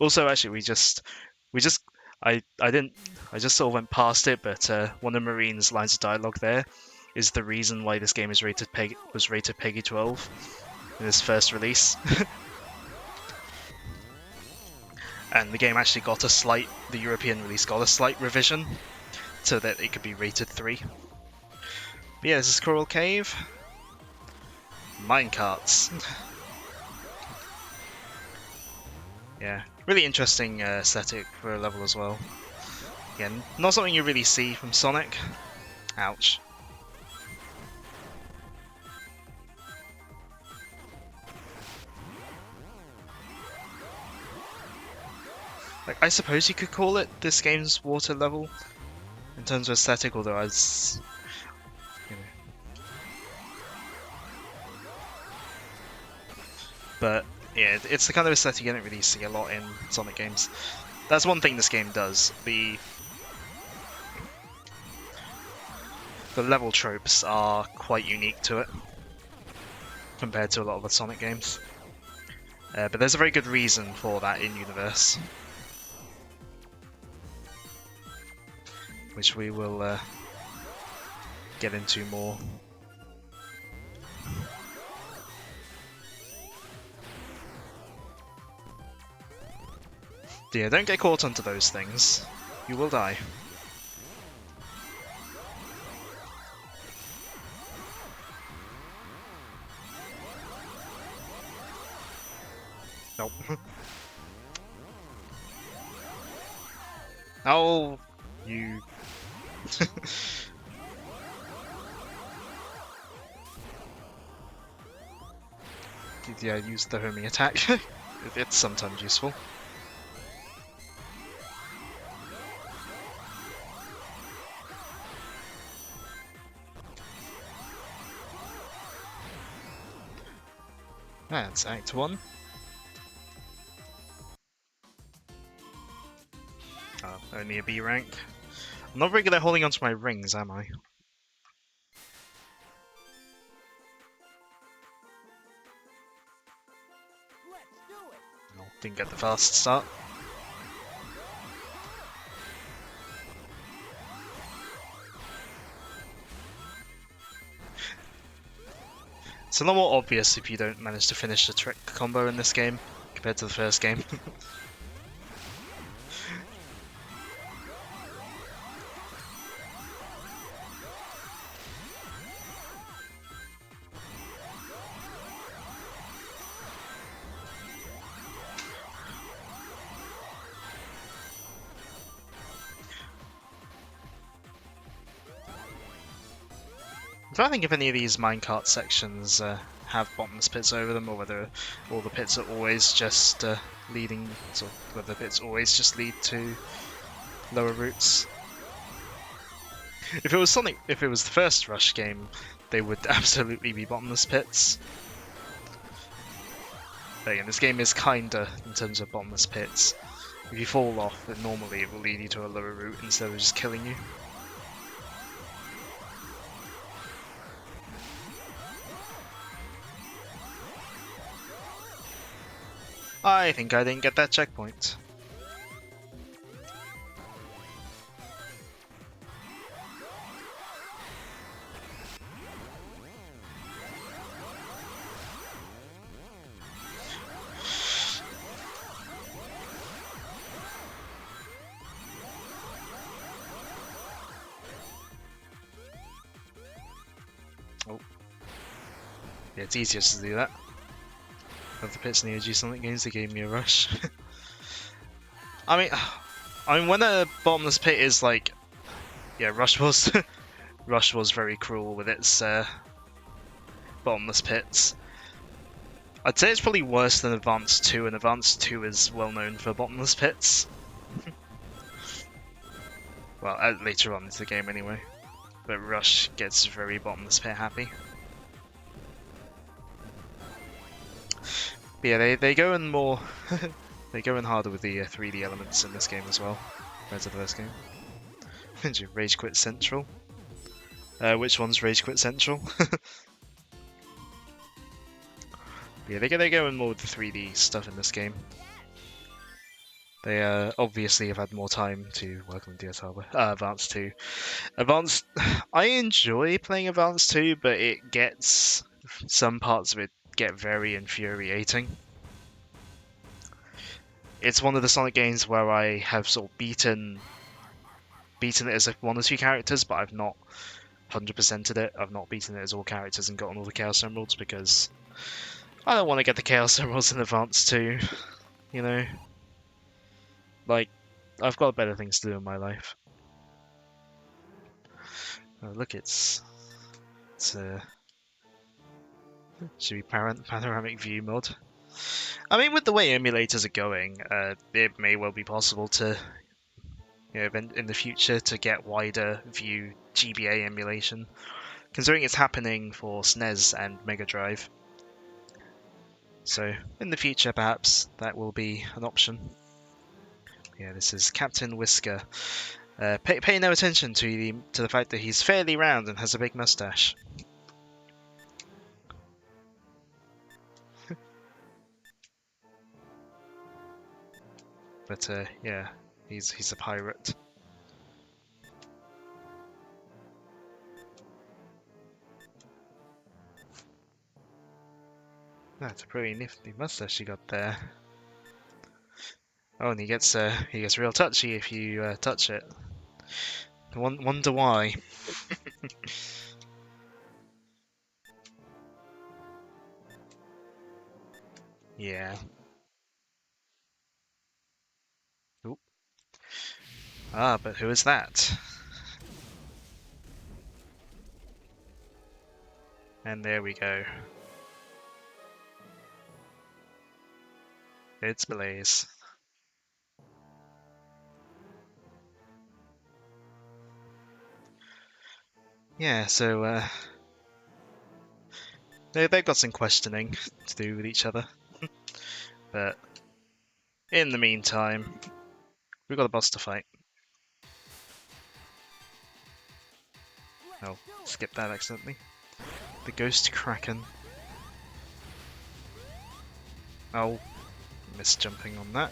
Also, actually, we just, I just sort of went past it, but one of Marine's lines of dialogue there is the reason why this game was rated PEGI 12 in its first release. And the game actually got the European release got a slight revision so that it could be rated 3. But yeah, this is Coral Cave. Minecarts. Yeah, really interesting aesthetic for a level as well. Again, not something you really see from Sonic. Ouch. Like, I suppose you could call it this game's water level in terms of aesthetic, although But yeah, it's the kind of aesthetic you don't really see a lot in Sonic games. That's one thing this game does. The level tropes are quite unique to it compared to a lot of the Sonic games. But there's a very good reason for that in universe, which we will get into more. Yeah, don't get caught onto those things. You will die. Nope. Oh, you... Yeah, use the homing attack. It's sometimes useful. That's Act 1. Oh, only a B rank. I'm not very good at holding onto my rings, am I? Oh, didn't get the fast start. It's a lot more obvious if you don't manage to finish the trick combo in this game compared to the first game. I don't think if any of these minecart sections have bottomless pits over them, or whether all the pits are always just leading, or whether the pits always just lead to lower routes. If it was Sonic, if it was the first Rush game, they would absolutely be bottomless pits. But again, this game is kinda in terms of bottomless pits. If you fall off, then normally it will lead you to a lower route instead of just killing you. I think I didn't get that checkpoint. Oh. Yeah, it's easier to do that. Of the pits in the OG Sonic games, they gave me a rush. I mean, when a bottomless pit is like, yeah, Rush was, Rush was very cruel with its bottomless pits. I'd say it's probably worse than Advance 2, and Advance 2 is well known for bottomless pits. Well, later on into the game anyway. But Rush gets very bottomless pit happy. But yeah, they go in more, they go in harder with the 3D elements in this game as well, compared to the first game. Rage Quit Central. Which one's Rage Quit Central? Yeah, they go in more with the 3D stuff in this game. They obviously have had more time to work on DS hardware. Advance 2. Advance... I enjoy playing Advance 2, but it gets... Some parts of it get very infuriating. It's one of the Sonic games where I have sort of beaten it as one or two characters, but I've not 100%ed it. I've not beaten it as all characters and gotten all the Chaos Emeralds because I don't want to get the Chaos Emeralds in Advance 2, you know? Like, I've got better things to do in my life. Oh, look, it's should be panoramic view mod. I mean, with the way emulators are going, it may well be possible to, you know, in the future to get wider view GBA emulation, considering it's happening for SNES and Mega Drive. So in the future, perhaps that will be an option. Yeah, this is Captain Whisker. Pay no attention to the fact that he's fairly round and has a big mustache. But yeah, he's a pirate. That's a pretty nifty mustache you got there. Oh, and he gets real touchy if you touch it. Wonder why. Yeah. Oop. Ah, but who is that? And there we go. It's Blaze. Yeah, so they've got some questioning to do with each other. But in the meantime, we've got a boss to fight. Oh, skipped that accidentally. The Ghost Kraken. Oh, missed jumping on that.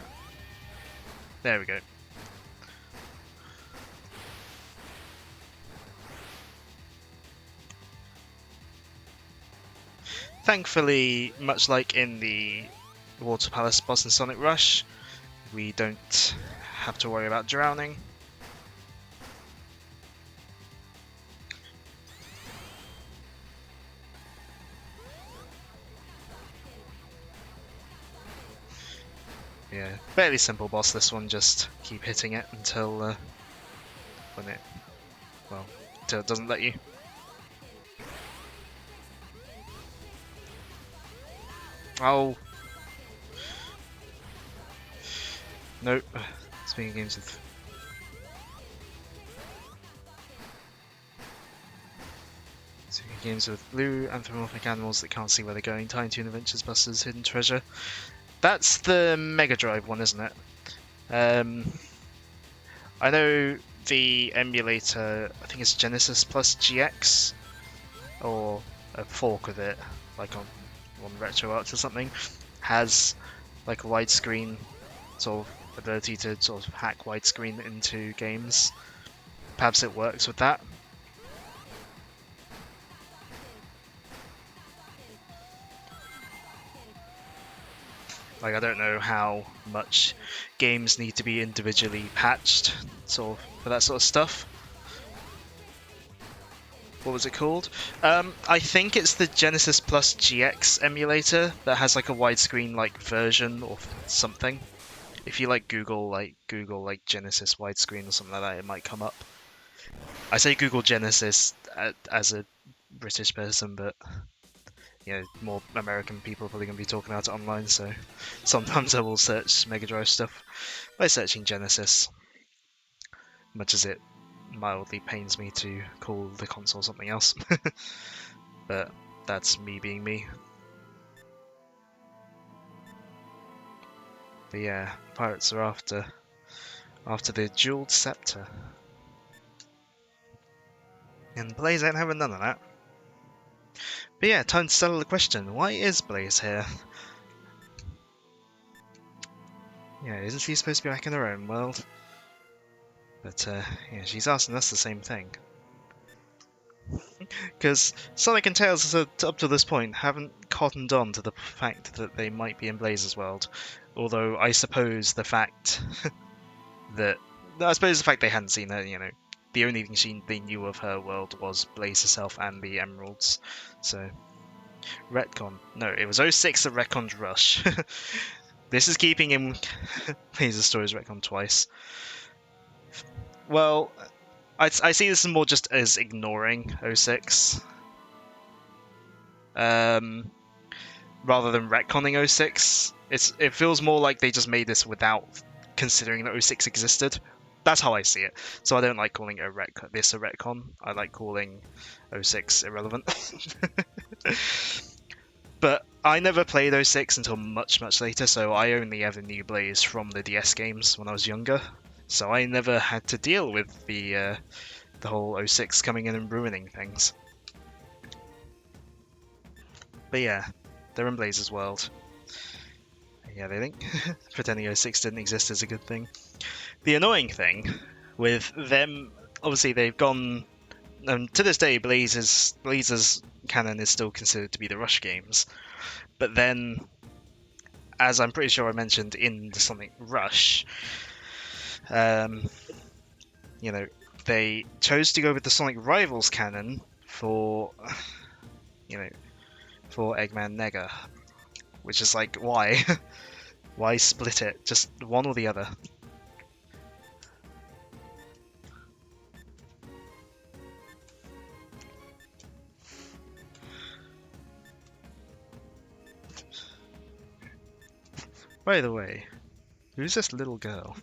There we go. Thankfully, much like in the Water Palace boss in Sonic Rush, we don't have to worry about drowning. Yeah, fairly simple boss this one, just keep hitting it until until it doesn't let you. Oh! Nope. Speaking of games with... games with blue anthropomorphic animals that can't see where they're going. Tiny Toon Adventures Busters Hidden Treasure. That's the Mega Drive one, isn't it? I know the emulator, I think it's Genesis Plus GX, or a fork of it, like on RetroArch or something, has like a widescreen sort of ability to sort of hack widescreen into games. Perhaps it works with that. Like, I don't know how much games need to be individually patched sort of for that sort of stuff. What was it called? I think it's the Genesis Plus GX emulator that has like a widescreen like version or something. If you like Google like Genesis widescreen or something like that, it might come up. I say Google Genesis as a British person, but you know, more American people are probably going to be talking about it online, so sometimes I will search Mega Drive stuff by searching Genesis, much as it mildly pains me to call the console something else. But that's me being me. But yeah, pirates are after the jeweled scepter. And Blaze ain't having none of that. But yeah, time to settle the question. Why is Blaze here? Yeah, isn't she supposed to be back in her own world? But yeah, she's asking us the same thing. Because Sonic and Tails, up to this point, haven't cottoned on to the fact that they might be in Blaze's world. Although I suppose the fact that... I suppose the fact they hadn't seen her, you know, the only thing they knew of her world was Blaze herself and the Emeralds. So, retcon. No, it was 06 that retconned Rush. This is keeping him... Blaze's stories retcon twice. Well, I see this more just as ignoring 06. Rather than retconning 06. It feels more like they just made this without considering that 06 existed. That's how I see it. So I don't like calling it a retcon. I like calling 06 irrelevant. But I never played 06 until much, much later, so I only ever knew Blaze from the DS games when I was younger. So I never had to deal with the whole 06 coming in and ruining things. But yeah, they're in Blaze's world. Yeah, they think pretending 06 didn't exist is a good thing. The annoying thing with them, obviously they've gone... to this day, Blaze's canon is still considered to be the Rush games. But then, as I'm pretty sure I mentioned in the Sonic Rush, you know, they chose to go with the Sonic Rivals canon for, you know, for Eggman Nega. Which is like, why? Why split it? Just one or the other. By the way, who's this little girl?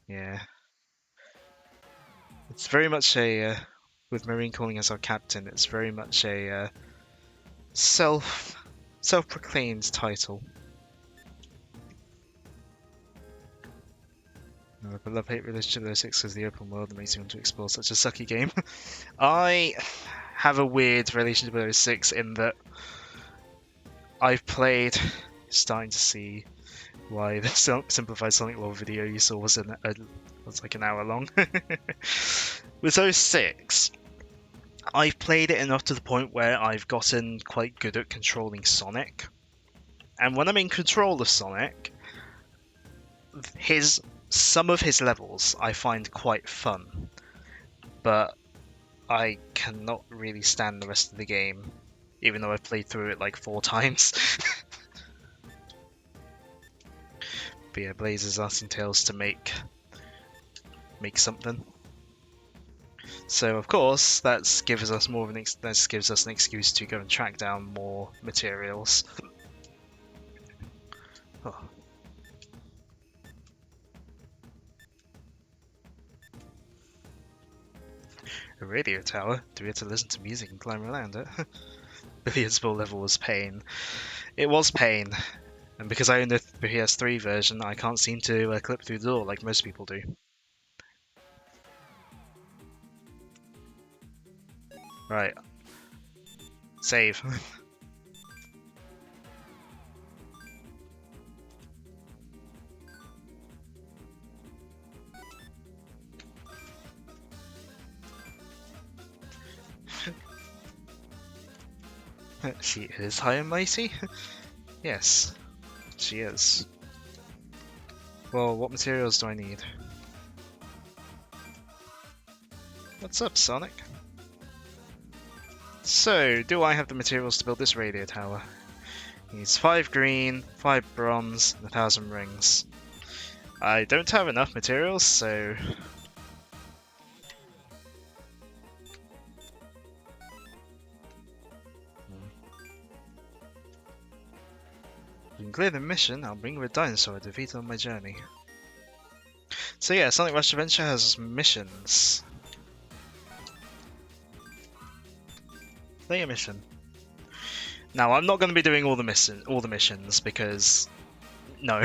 Yeah. It's very much a, with Marine calling us our captain, it's very much a self-proclaimed title. But love-hate relationship with 06 is the open world that makes you want to explore such a sucky game. I have a weird relationship with 06 in that I've played, starting to see why the simplified Sonic World video you saw was like an hour long. With 06, I've played it enough to the point where I've gotten quite good at controlling Sonic. And when I'm in control of Sonic, some of his levels I find quite fun. But I cannot really stand the rest of the game, even though I've played through it like 4 times. But yeah, Blaze is asking Tails to make something. So of course, that gives us an excuse to go and track down more materials. Oh. A radio tower? Do we have to listen to music and climb around it? Billiards ball level was pain. It was pain. And because I own the PS3 version, I can't seem to clip through the door like most people do. Right. Save. She is high and mighty? Yes, she is. Well, what materials do I need? What's up, Sonic? So, do I have the materials to build this radio tower? Needs 5 green, 5 bronze, and 1,000 rings. I don't have enough materials, so... You can clear the mission, I'll bring you a dinosaur to defeat on my journey. So yeah, Sonic Rush Adventure has missions. Play a mission. Now, I'm not going to be doing all the missions because no,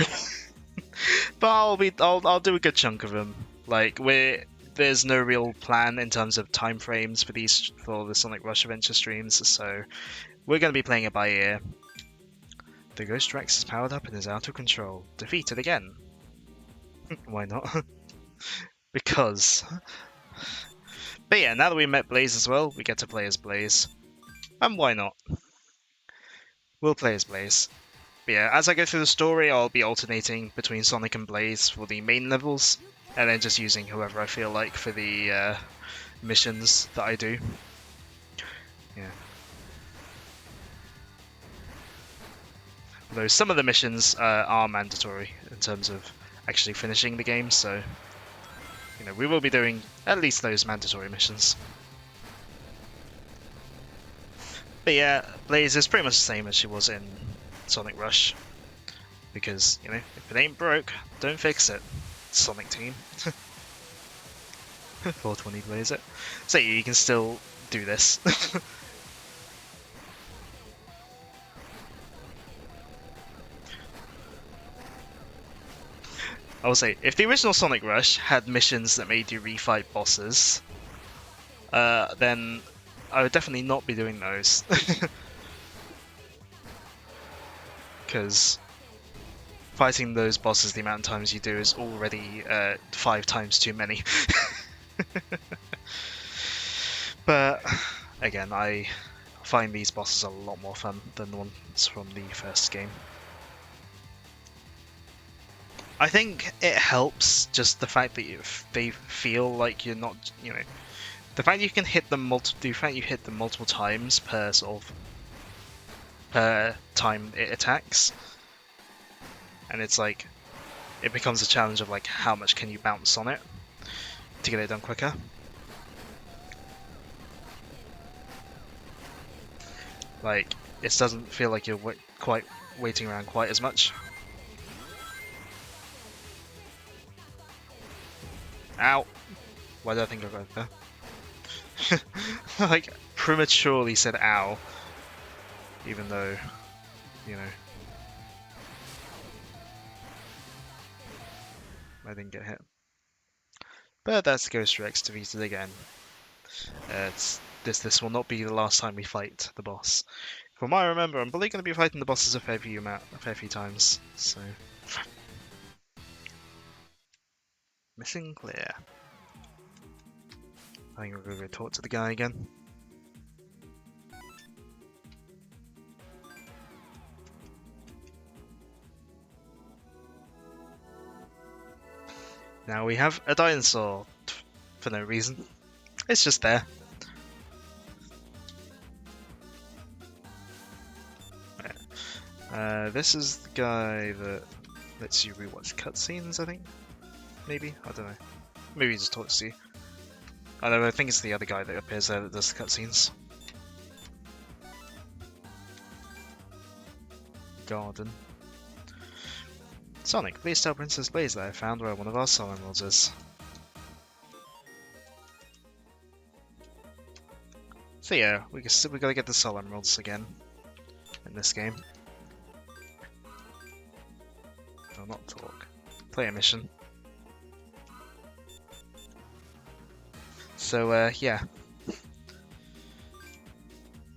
but I'll do a good chunk of them. Like there's no real plan in terms of time frames for the Sonic Rush Adventure streams, so we're going to be playing it by ear. The Ghost Rex is powered up and is out of control. Defeat it again. Why not? Because. But yeah, now that we met Blaze as well, we get to play as Blaze. And why not? We'll play as Blaze. But yeah, as I go through the story, I'll be alternating between Sonic and Blaze for the main levels, and then just using whoever I feel like for the missions that I do. Yeah. Though some of the missions are mandatory in terms of actually finishing the game, so you know we will be doing at least those mandatory missions. But yeah, Blaze is pretty much the same as she was in Sonic Rush, because you know if it ain't broke, don't fix it. Sonic Team. 420 Blaze it. So you can still do this. I will say, if the original Sonic Rush had missions that made you refight bosses, then I would definitely not be doing those. Because fighting those bosses the amount of times you do is already 5 times too many. But again, I find these bosses a lot more fun than the ones from the first game. I think it helps just the fact that they feel like you're not, you know, the fact you can hit them multiple times per time it attacks, and it's like it becomes a challenge of like how much can you bounce on it to get it done quicker. Like it doesn't feel like you're quite waiting around quite as much. Ow! Why did I think of that there? Like, prematurely said ow. Even though, you know, I didn't get hit. But that's Ghost Rex defeated again. This will not be the last time we fight the boss. From what I remember, I'm probably going to be fighting the bosses a fair few times, so... Mission clear. I think we're going to go talk to the guy again. Now we have a dinosaur for no reason. It's just there. This is the guy that lets you rewatch cutscenes, I think? Maybe? I don't know. Maybe he just talks to you. I don't know, I think it's the other guy that appears there that does the cutscenes. Garden. Sonic, please tell Princess Blaze that I found where one of our Sun Emeralds is. So yeah, we gotta get the Soul Emeralds again in this game. No, not talk. Play a mission. So yeah.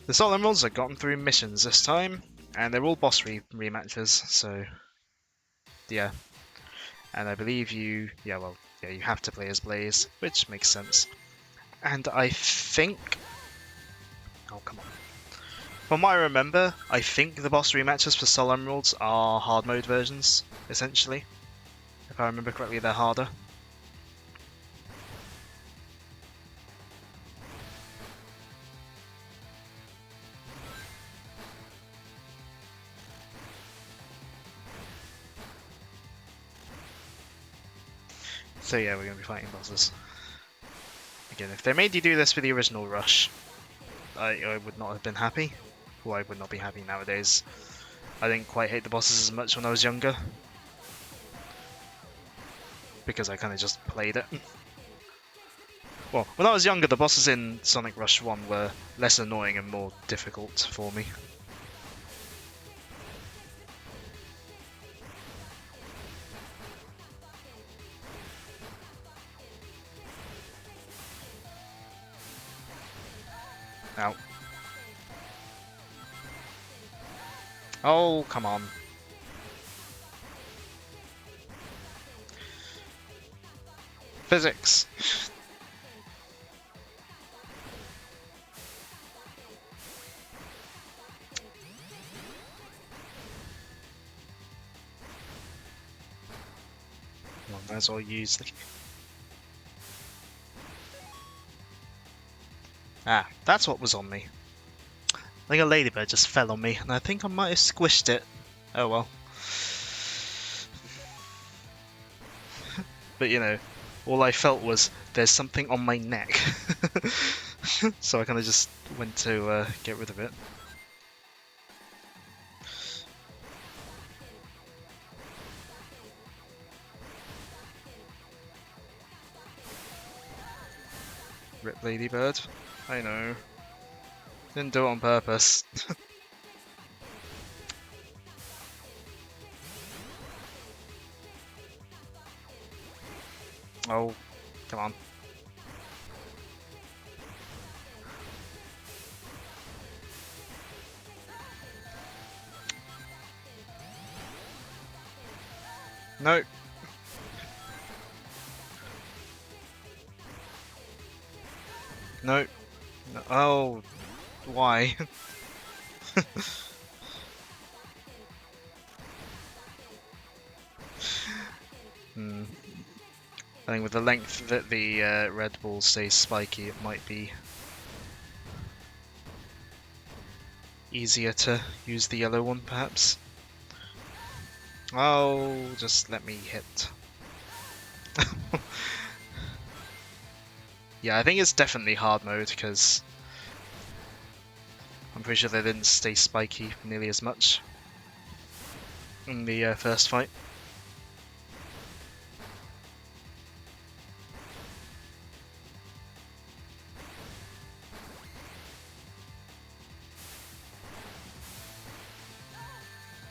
The Soul Emeralds have gotten through missions this time, and they're all boss rematches, so yeah. And I believe you have to play as Blaze, which makes sense. And I think... Oh, come on. From what I remember, I think the boss rematches for Soul Emeralds are hard mode versions, essentially. If I remember correctly, they're harder. So yeah, we're going to be fighting bosses. Again, if they made you do this for the original Rush, I would not have been happy. Well, I would not be happy nowadays. I didn't quite hate the bosses as much when I was younger. Because I kind of just played it. Well, when I was younger, the bosses in Sonic Rush 1 were less annoying and more difficult for me. Ow. Oh, come on. Physics. Well, might as well use the... Ah, that's what was on me. I think a ladybird just fell on me, and I think I might have squished it. Oh well. But you know, all I felt was there's something on my neck. So I kind of just went to get rid of it. Rip ladybird. I know. Didn't do it on purpose. Oh, come on. No. No. No. Oh, why? Hmm. I think with the length that the red ball stays spiky, it might be easier to use the yellow one, perhaps. Oh, just let me hit. Yeah, I think it's definitely hard mode, because I'm pretty sure they didn't stay spiky nearly as much in the first fight.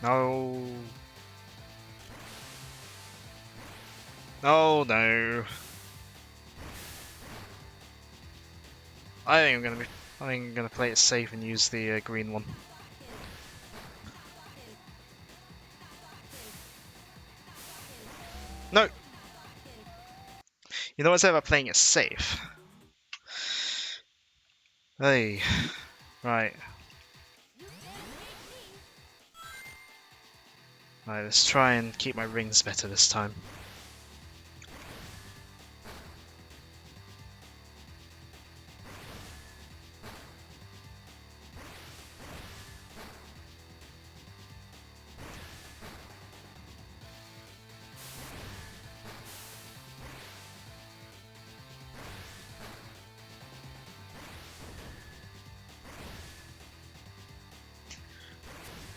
No. Oh no. I think I'm gonna play it safe and use the green one. No. You know what's about playing it safe? Hey. Right. Right, let's try and keep my rings better this time.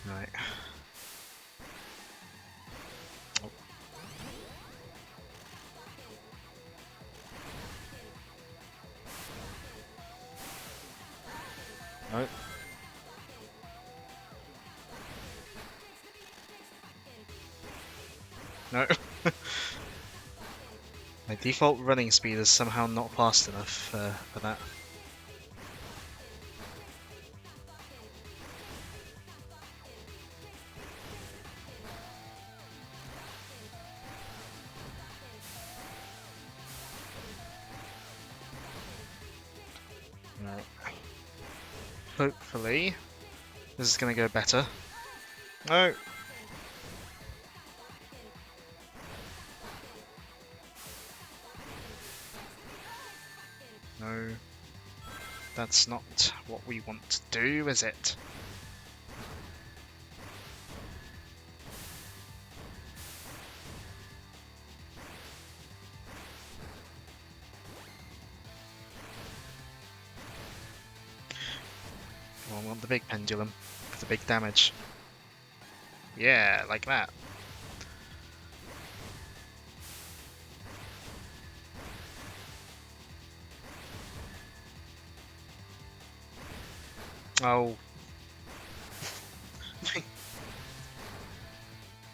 Right. Oh. My default running speed is somehow not fast enough for that. Right. Hopefully, this is gonna go better. No! No. That's not what we want to do, is it? Well, I want the big pendulum for the big damage. Yeah, like that. Oh.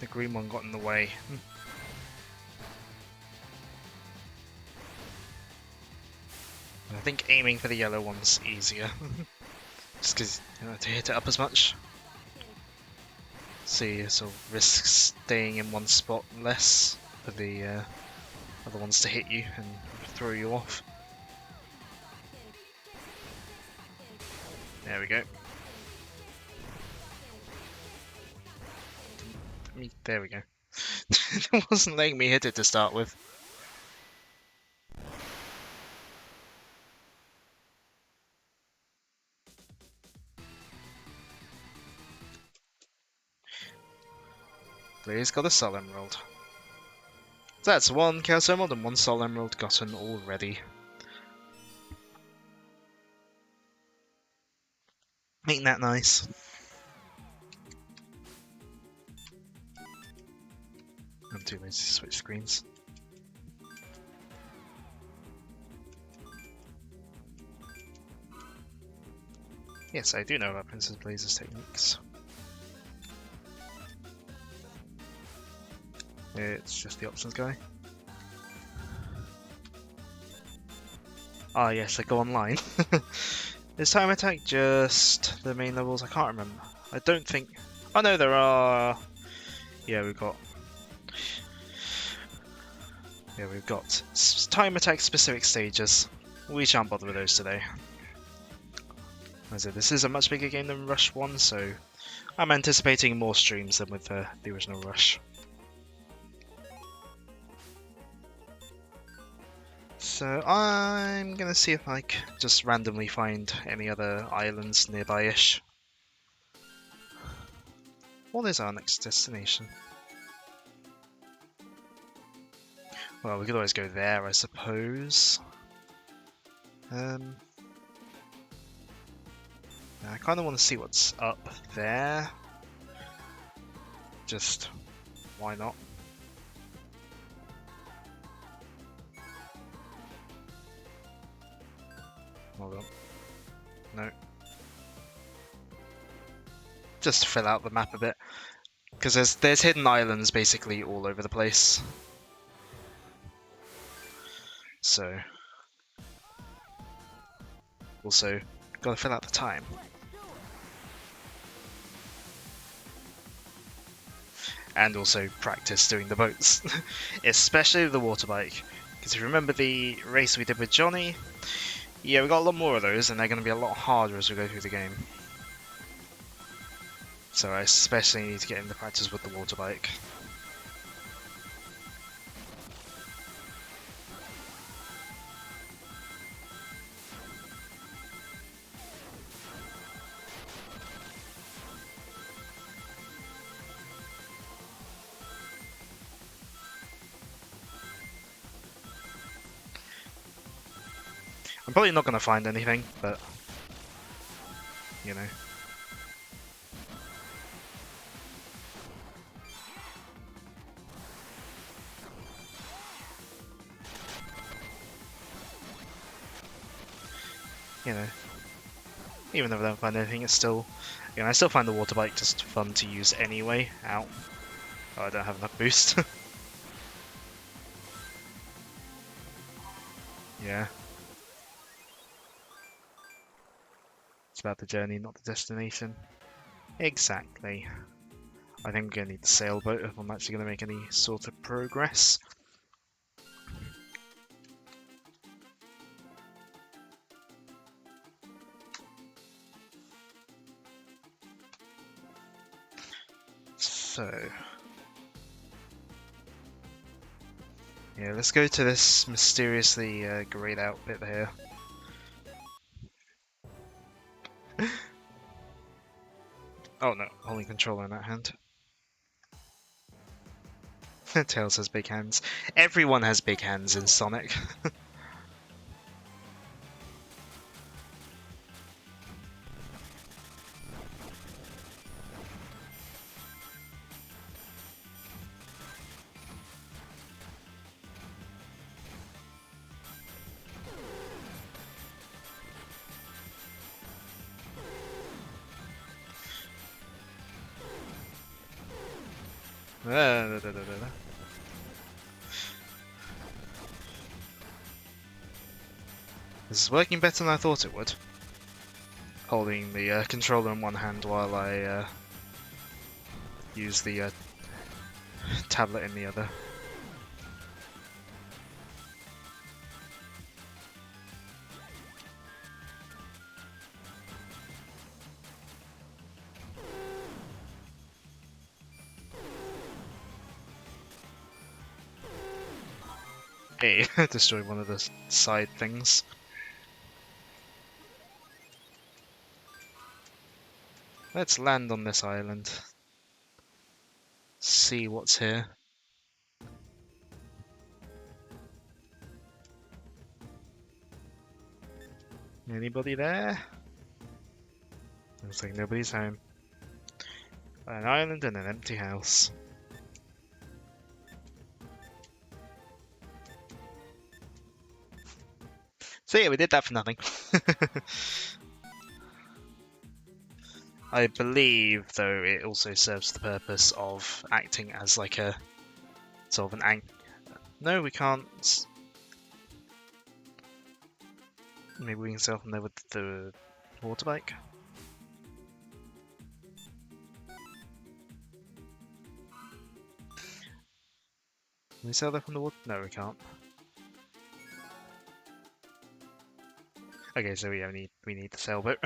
The green one got in the way. I think aiming for the yellow one's easier. Just because you don't have to hit it up as much. So you sort of risk staying in one spot less for the other ones to hit you and throw you off. There we go. There we go. It wasn't letting me hit it to start with. Blaze got a Soul Emerald. That's one Chaos Emerald and one Soul Emerald gotten already. Ain't that nice? I'm too lazy to switch screens. Yes, I do know about Princess Blaze's techniques. It's just the options guy. Ah yes, I go online. Is time attack just the main levels? I can't remember. I don't think... Oh no, there are... Yeah, we've got time attack specific stages. We shan't bother with those today. As I said, this is a much bigger game than Rush 1, so I'm anticipating more streams than with the original Rush. So I'm gonna see if I can just randomly find any other islands nearby-ish. What is our next destination? Well, we could always go there, I suppose. I kind of want to see what's up there. Just, why not? Hold on. No. Just to fill out the map a bit. Because there's hidden islands basically all over the place. So... Also, gotta fill out the time. And also practice doing the boats. Especially the water bike. Because if you remember the race we did with Johnny, yeah, we got a lot more of those, and they're going to be a lot harder as we go through the game. So I especially need to get into practice with the water bike. I'm probably not going to find anything, but, you know. You know, even if I don't find anything, it's still, you know, I still find the water bike just fun to use anyway. Ow. Oh, I don't have enough boost. Yeah. It's about the journey, not the destination. Exactly. I think I'm going to need the sailboat if I'm actually going to make any sort of progress. So... yeah, let's go to this mysteriously grayed out bit here. Oh no, only controller in that hand. Tails has big hands. Everyone has big hands in Sonic. This is working better than I thought it would. Holding the controller in one hand while I use the tablet in the other. Hey, destroy one of the side things. Let's land on this island. See what's here. Anybody there? Looks like nobody's home. An island and an empty house. So yeah, we did that for nothing. I believe, though, it also serves the purpose of acting as like a sort of an No, we can't. Maybe we can sail from there with the water bike. Can we sail there from the water? No, we can't. Okay, so we need the sailboat.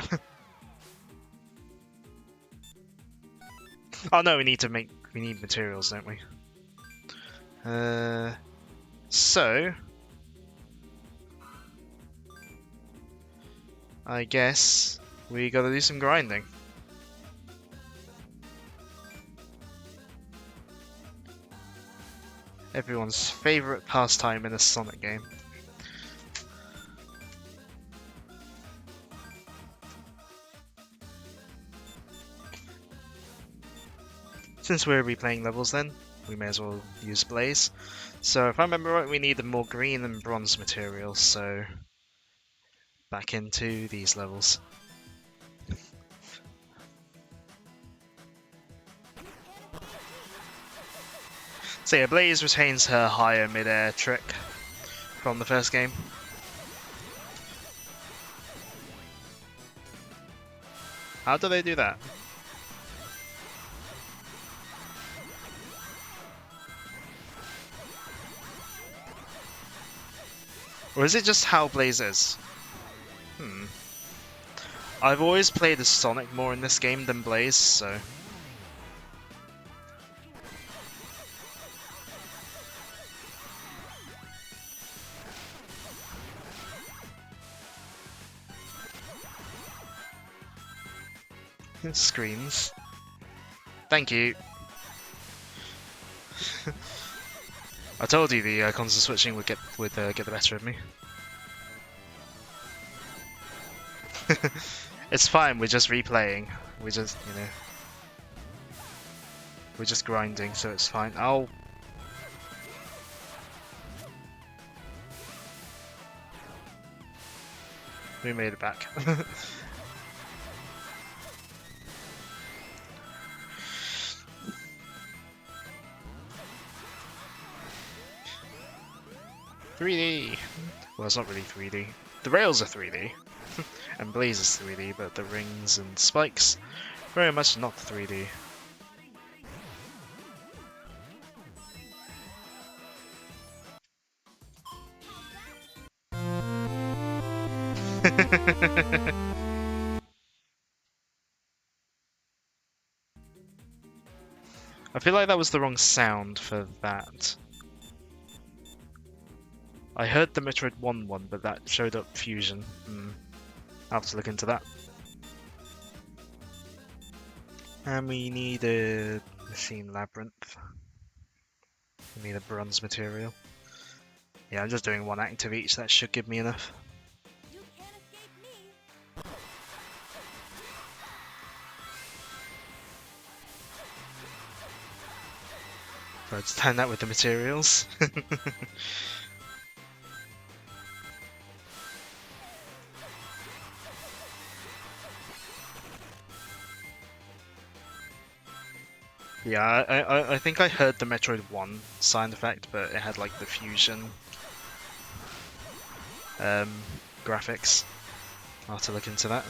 Oh no, we need materials, don't we? So I guess we gotta do some grinding. Everyone's favorite pastime in a Sonic game. Since we're replaying levels then, we may as well use Blaze. So if I remember right, we need the more green and bronze materials, so back into these levels. So yeah, Blaze retains her higher mid-air trick from the first game. How do they do that? Or is it just how Blaze is? I've always played as Sonic more in this game than Blaze, so... Screens. Thank you. I told you the console switching would get the better of me. It's fine. We're just replaying. We're just we're just grinding, so it's fine. Oh. We made it back. $3D. Well, it's not really 3D. The rails are 3D, and Blaze is 3D, but the rings and spikes, very much not 3D. I feel like that was the wrong sound for that. I heard the Metroid 1 one, but that showed up Fusion. I'll have to look into that. And we need a Machine Labyrinth. We need a bronze material. Yeah, I'm just doing one active each, that should give me enough. So I'd time that with the materials. Yeah, I think I heard the Metroid 1 sound effect, but it had like the fusion graphics. I'll have to look into that.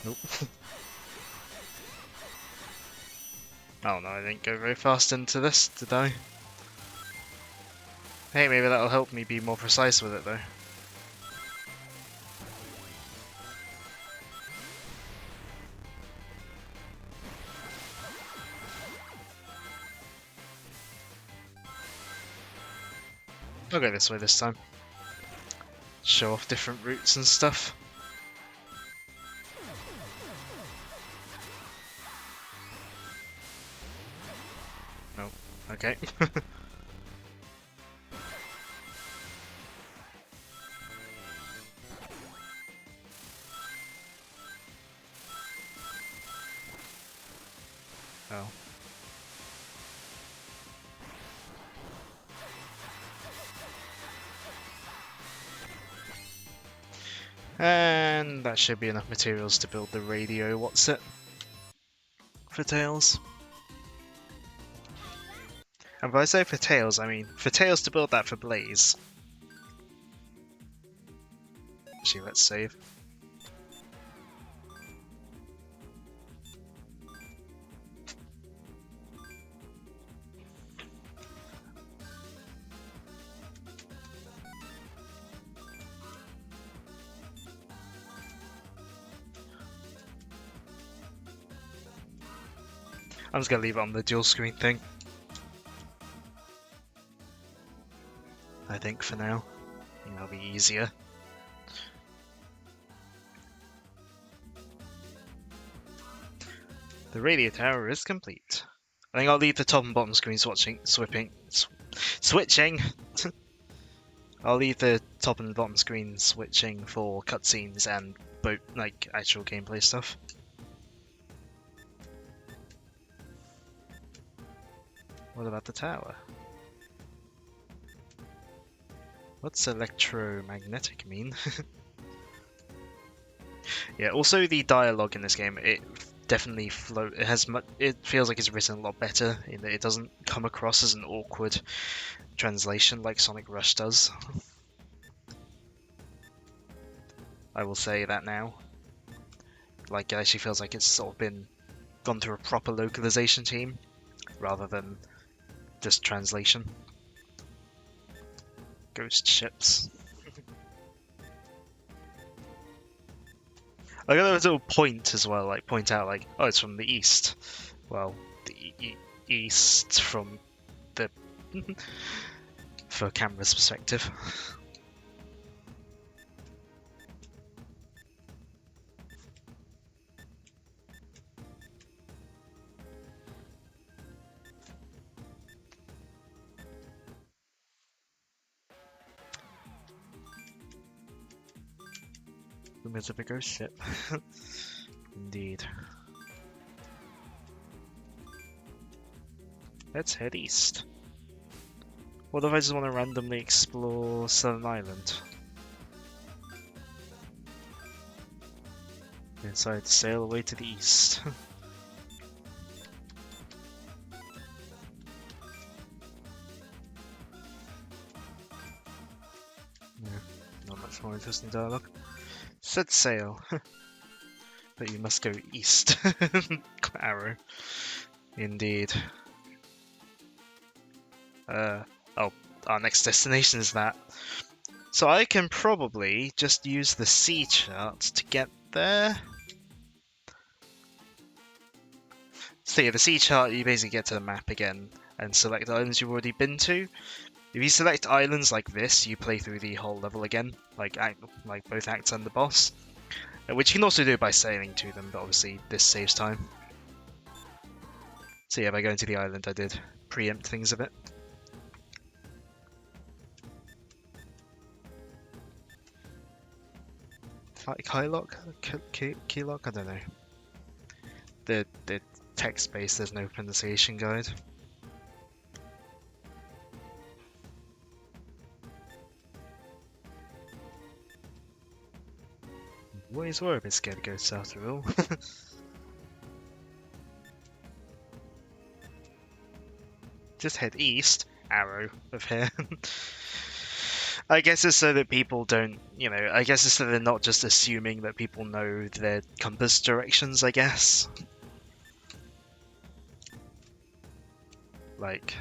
Nope. Oh no, I didn't go very fast into this, did I? Hey, maybe that'll help me be more precise with it though. I'll go this way this time. Show off different routes and stuff. Nope. Okay. Oh. And that should be enough materials to build the radio what's it for Tails. And if I say for Tails, I mean for Tails to build that for Blaze. Actually, let's save. I'm just gonna leave it on the dual screen thing. I think for now. I think that'll be easier. The radio tower is complete. I think I'll leave the top and bottom screen switching. I'll leave the top and bottom screen switching for cutscenes and both like actual gameplay stuff. What about the tower? What's electromagnetic mean? Yeah, also the dialogue in this game, it definitely it feels like it's written a lot better in that it doesn't come across as an awkward translation like Sonic Rush does. I will say that now. Like, it actually feels like it's sort of been gone through a proper localization team rather than just translation. Ghost ships. I got a little point as well, like point out like, oh, it's from the east. Well, the east from the for camera's perspective. The bit of a ghost ship. Indeed. Let's head east. What if I just want to randomly explore Southern Island? Decide to sail away to the east. Yeah, not much more interesting dialogue. Set sail. But you must go east. Arrow. Indeed. Oh, our next destination is that. So I can probably just use the sea chart to get there. So yeah, the sea chart, you basically get to the map again and select islands you've already been to. If you select islands like this, you play through the whole level again, like both acts and the boss. Which you can also do by sailing to them, but obviously this saves time. So yeah, by going to the island, I did preempt things a bit. Kylock? Keylock? I don't know. The text base, there's no pronunciation guide. Always were a bit scared to go south of all. Just head east, arrow of here. I guess it's so that people don't, I guess it's so they're not just assuming that people know their compass directions, I guess. Like,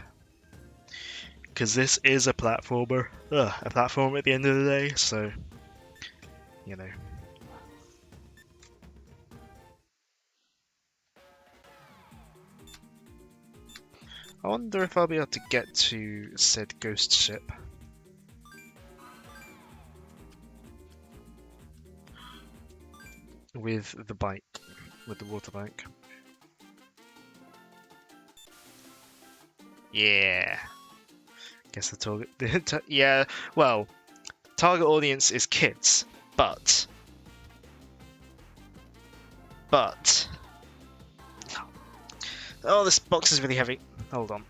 because this is a platformer. A platform at the end of the day, so, I wonder if I'll be able to get to said ghost ship. With the bike. With the water bike. Yeah. Guess the target... yeah, well, target audience is kids, but... Oh, this box is really heavy. Hold on.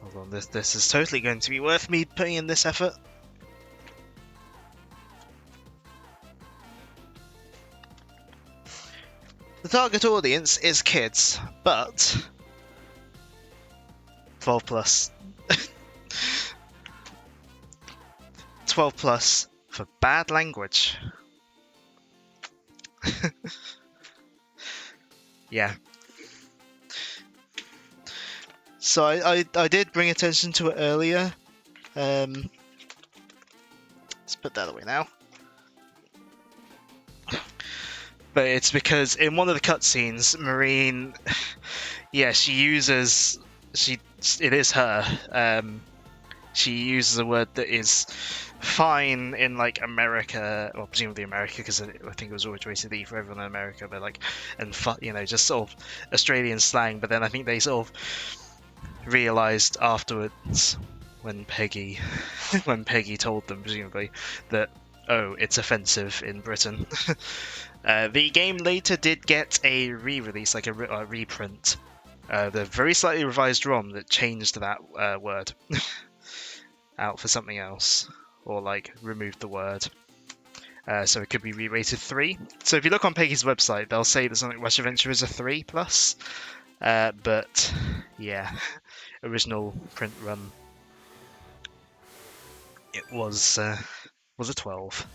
Hold on, this is totally going to be worth me putting in this effort. The target audience is kids, but 12 plus. 12 plus for bad language. Yeah. So I did bring attention to it earlier. Let's put that away now. But it's because in one of the cutscenes, Marine, yeah, it is her. She uses a word that is fine in like America, or presumably America, because I think it was always rated E for everyone in America, but like, and just sort of Australian slang. But then I think they sort of realized afterwards when Peggy told them, presumably, that it's offensive in Britain. The game later did get a re-release, like a reprint, the very slightly revised ROM that changed that word out for something else, or like removed the word. So it could be re-rated 3. So if you look on Peggy's website, they'll say that Sonic Rush Adventure is a 3+. But yeah, original print run, it was a 12.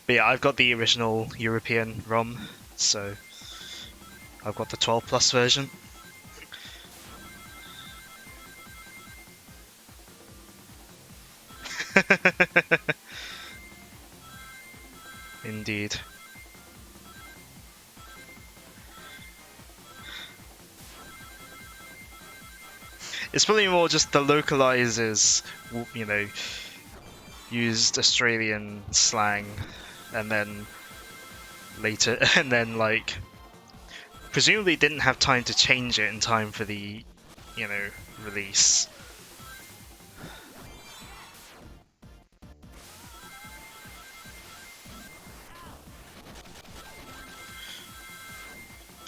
But yeah, I've got the original European ROM, so I've got the 12+ version. Indeed. It's probably more just the localizers, used Australian slang, and then later, and then like presumably didn't have time to change it in time for the, release.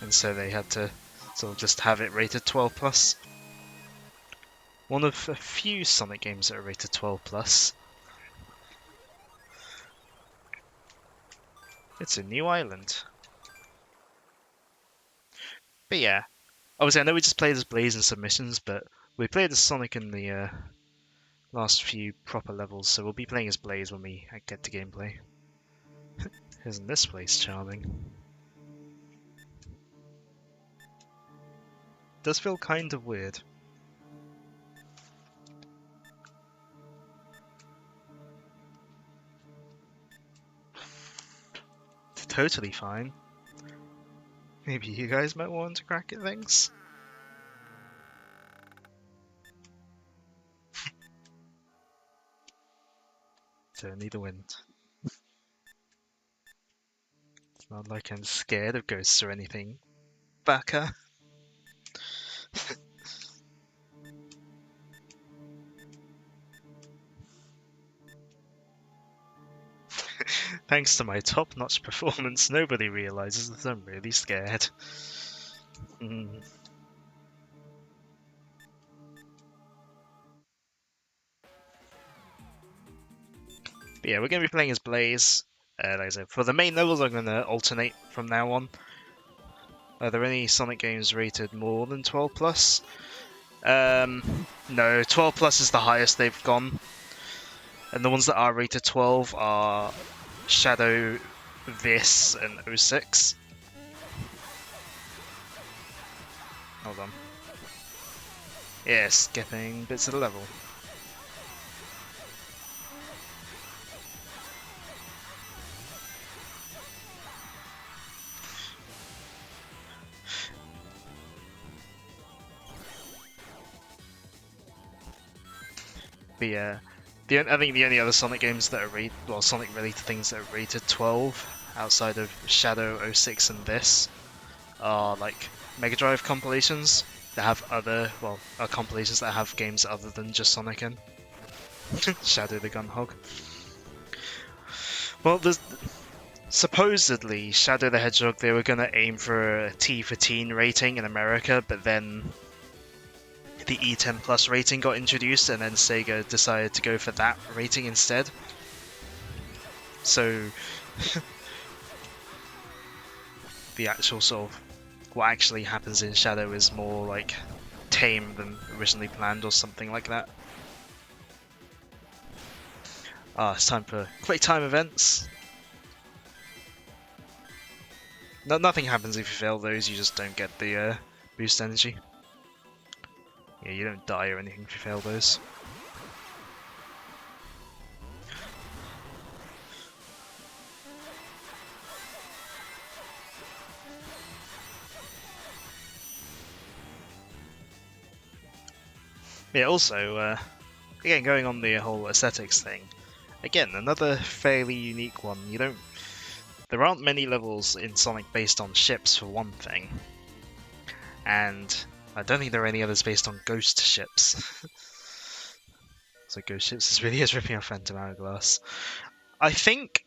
And so they had to sort of just have it rated 12+. One of a few Sonic games that are rated 12+. It's a new island. But yeah, obviously I know we just played as Blaze in submissions, but we played as Sonic in the last few proper levels, so we'll be playing as Blaze when we get to gameplay. Isn't this place charming? Does feel kind of weird. It's totally fine. Maybe you guys might want to crack at things? It's only the wind. It's not like I'm scared of ghosts or anything, Baka. Thanks to my top-notch performance, nobody realizes that I'm really scared. But yeah, we're going to be playing as Blaze. Like I said, for the main levels, I'm going to alternate from now on. Are there any Sonic games rated more than 12+? No, 12+ is the highest they've gone. And the ones that are rated 12 are Shadow, This, and 06. Hold on. Yeah, skipping bits of the level. But yeah, I think the only other Sonic games that are Sonic related things that are rated 12 outside of Shadow, 06, and This are like Mega Drive compilations that have compilations that have games other than just Sonic in. Shadow the Gun Hog. Well, there's supposedly Shadow the Hedgehog, they were gonna aim for a T for teen rating in America, but then the E10 Plus rating got introduced, and then Sega decided to go for that rating instead. So the actual sort of what actually happens in Shadow is more like tame than originally planned or something like that. It's time for quick time events. Nothing happens if you fail those, you just don't get the boost energy. Yeah, you don't die or anything if you fail those. Yeah, also, again, going on the whole aesthetics thing, again, another fairly unique one. There aren't many levels in Sonic based on ships, for one thing. And I don't think there are any others based on ghost ships. So ghost ships really is ripping off Phantom Hourglass. I think...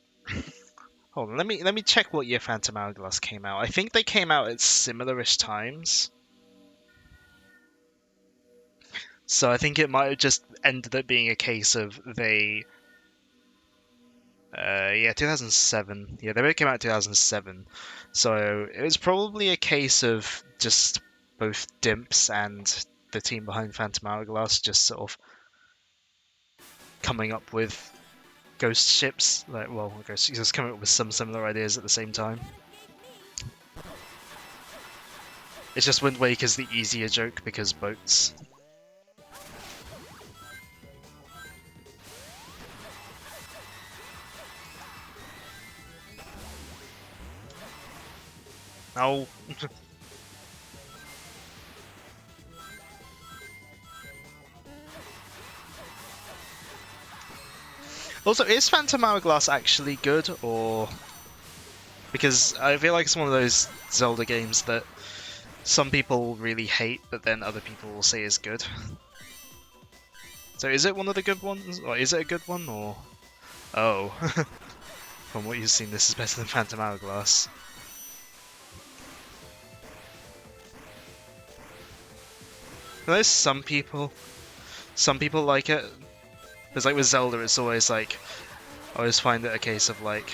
Hold on, let me check what year Phantom Hourglass came out. I think they came out at similar-ish times. So I think it might have just ended up being a case of they... yeah, 2007. Yeah, they both came out in 2007. So it was probably a case of just both Dimps and the team behind Phantom Hourglass just sort of coming up with ghost ships. Just coming up with some similar ideas at the same time. It's just Wind Waker's the easier joke because boats. Oh. Also, is Phantom Hourglass actually good, or... Because I feel like it's one of those Zelda games that some people really hate, but then other people will say is good. So is it one of the good ones? Or is it a good one, or... Oh. From what you've seen, this is better than Phantom Hourglass. There's some people like it. It's like with Zelda, it's always like, I always find it a case of like,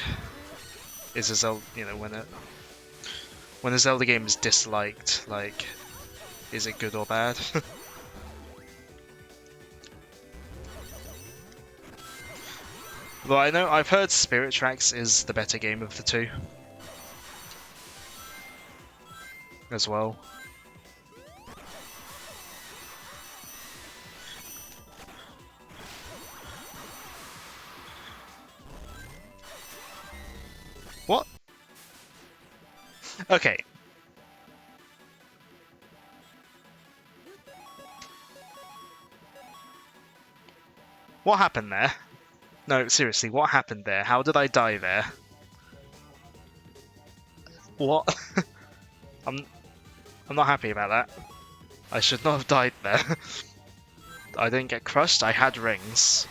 is a Zelda, you know, when a Zelda game is disliked, like, is it good or bad? Well, I know I've heard Spirit Tracks is the better game of the two, as well. What? Okay. What happened there? No, seriously, what happened there? How did I die there? What? I'm not happy about that. I should not have died there. I didn't get crushed, I had rings.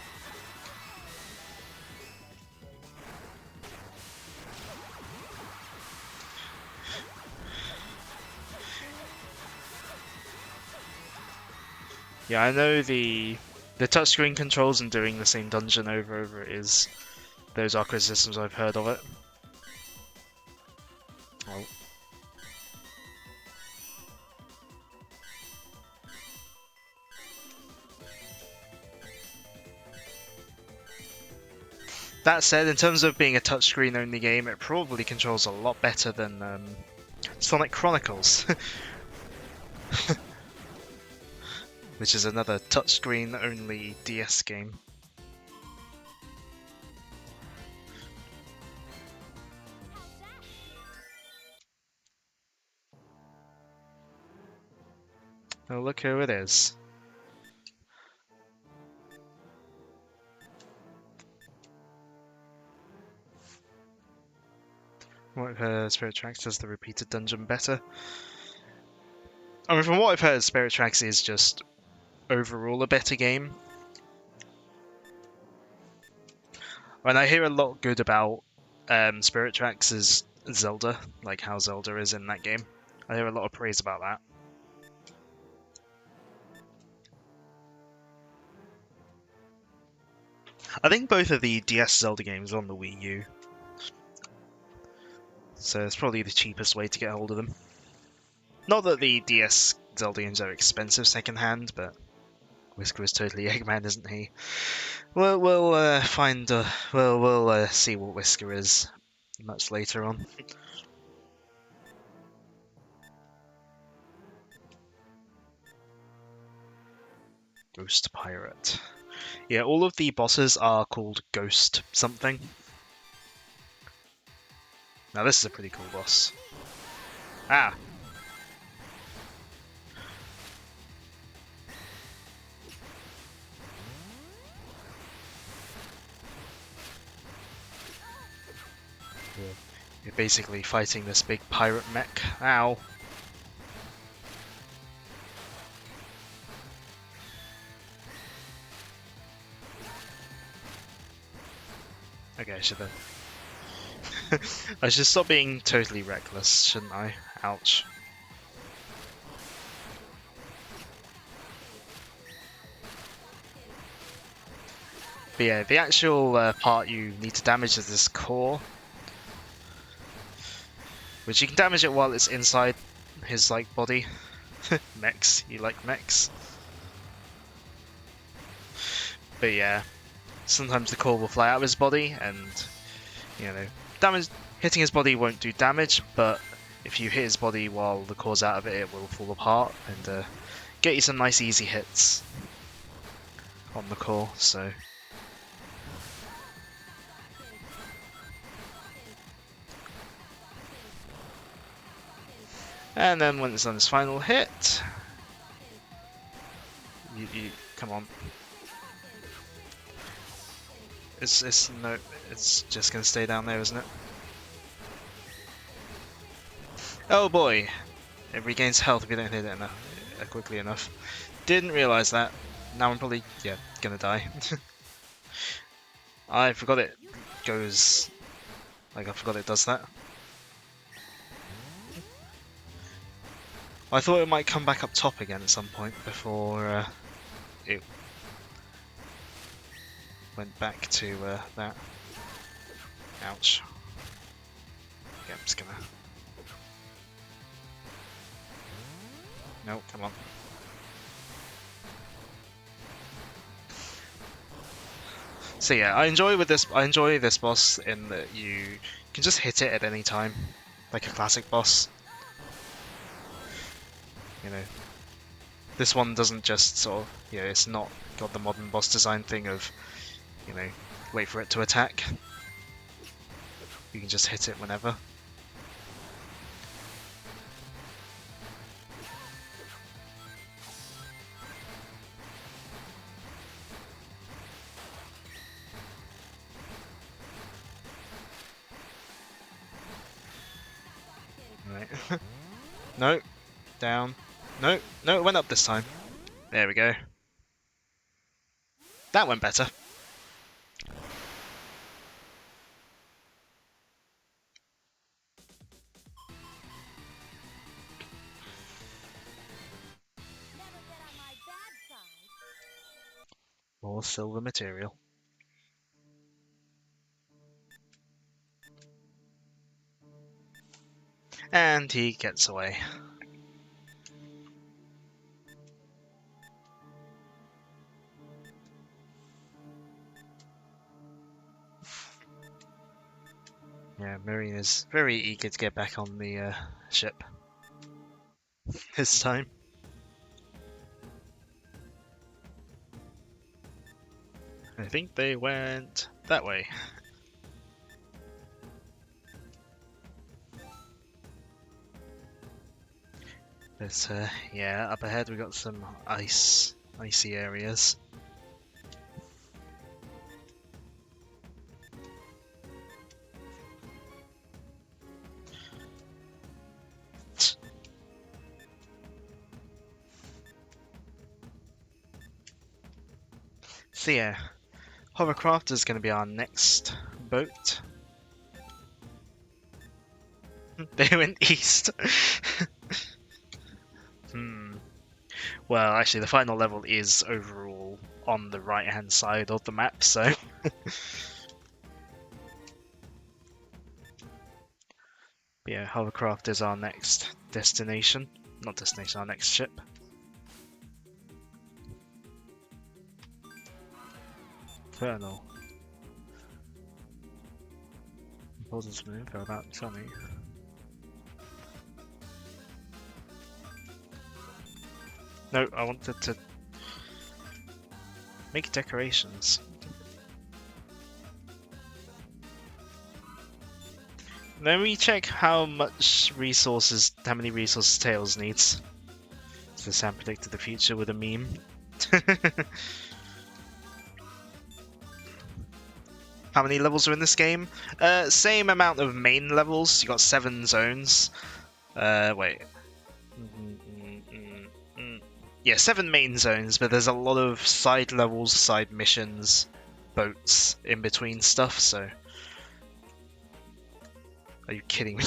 Yeah, I know the touchscreen controls and doing the same dungeon over is... Those are criticisms I've heard of it. Oh. That said, in terms of being a touchscreen only game, it probably controls a lot better than Sonic Chronicles. Which is another touchscreen only DS game. Oh, look who it is. Spirit Tracks does the repeated dungeon better. I mean, from what I've heard, Spirit Tracks is just overall a better game. And I hear a lot good about Spirit Tracks' Zelda, like how Zelda is in that game. I hear a lot of praise about that. I think both of the DS Zelda games are on the Wii U. So it's probably the cheapest way to get hold of them. Not that the DS Zelda games are expensive secondhand, but Whisker is totally Eggman, isn't he? We'll find. We'll see what Whisker is much later on. Ghost Pirate. Yeah, all of the bosses are called Ghost something. Now this is a pretty cool boss. Ah! You're basically fighting this big pirate mech. Ow! Okay, I should have... I should stop being totally reckless, shouldn't I? Ouch. But yeah, the actual part you need to damage is this core. Which you can damage it while it's inside his, like, body. Mechs. You like mechs? But yeah, sometimes the core will fly out of his body, and, you know, hitting his body won't do damage, but if you hit his body while the core's out of it, it will fall apart, and get you some nice easy hits on the core, so... And then when it's on his final hit, you come on. It's just gonna stay down there, isn't it? Oh boy, It regains health if you don't hit it quickly enough. Didn't realise that. Now I'm probably, yeah, gonna die. I forgot it goes... Like, I forgot it does that. I thought it might come back up top again at some point before it went back to that. Ouch. Yeah, I'm just gonna... No, come on. So yeah, I enjoy this boss in that you can just hit it at any time, like a classic boss. You know, this one doesn't just sort of, it's not got the modern boss design thing of, wait for it to attack. You can just hit it whenever. Right. No, down. No, it went up this time. There we go. That went better. More silver material. And he gets away. Yeah, Marine is very eager to get back on the ship. This time. I think they went that way. But yeah, up ahead we got some icy areas. So yeah, hovercraft is going to be our next boat. They went east. Well, actually, the final level is overall on the right-hand side of the map, so... Yeah, hovercraft is our next destination. Not destination, our next ship. Infernal. Important some info about Johnny. No, I wanted to make decorations. Let me check how many resources Tails needs. So Sam predicted the future with a meme. How many levels are in this game? Same amount of main levels. You got 7 zones. Wait. Yeah, 7 main zones, but there's a lot of side levels, side missions, boats in between stuff, so... Are you kidding me?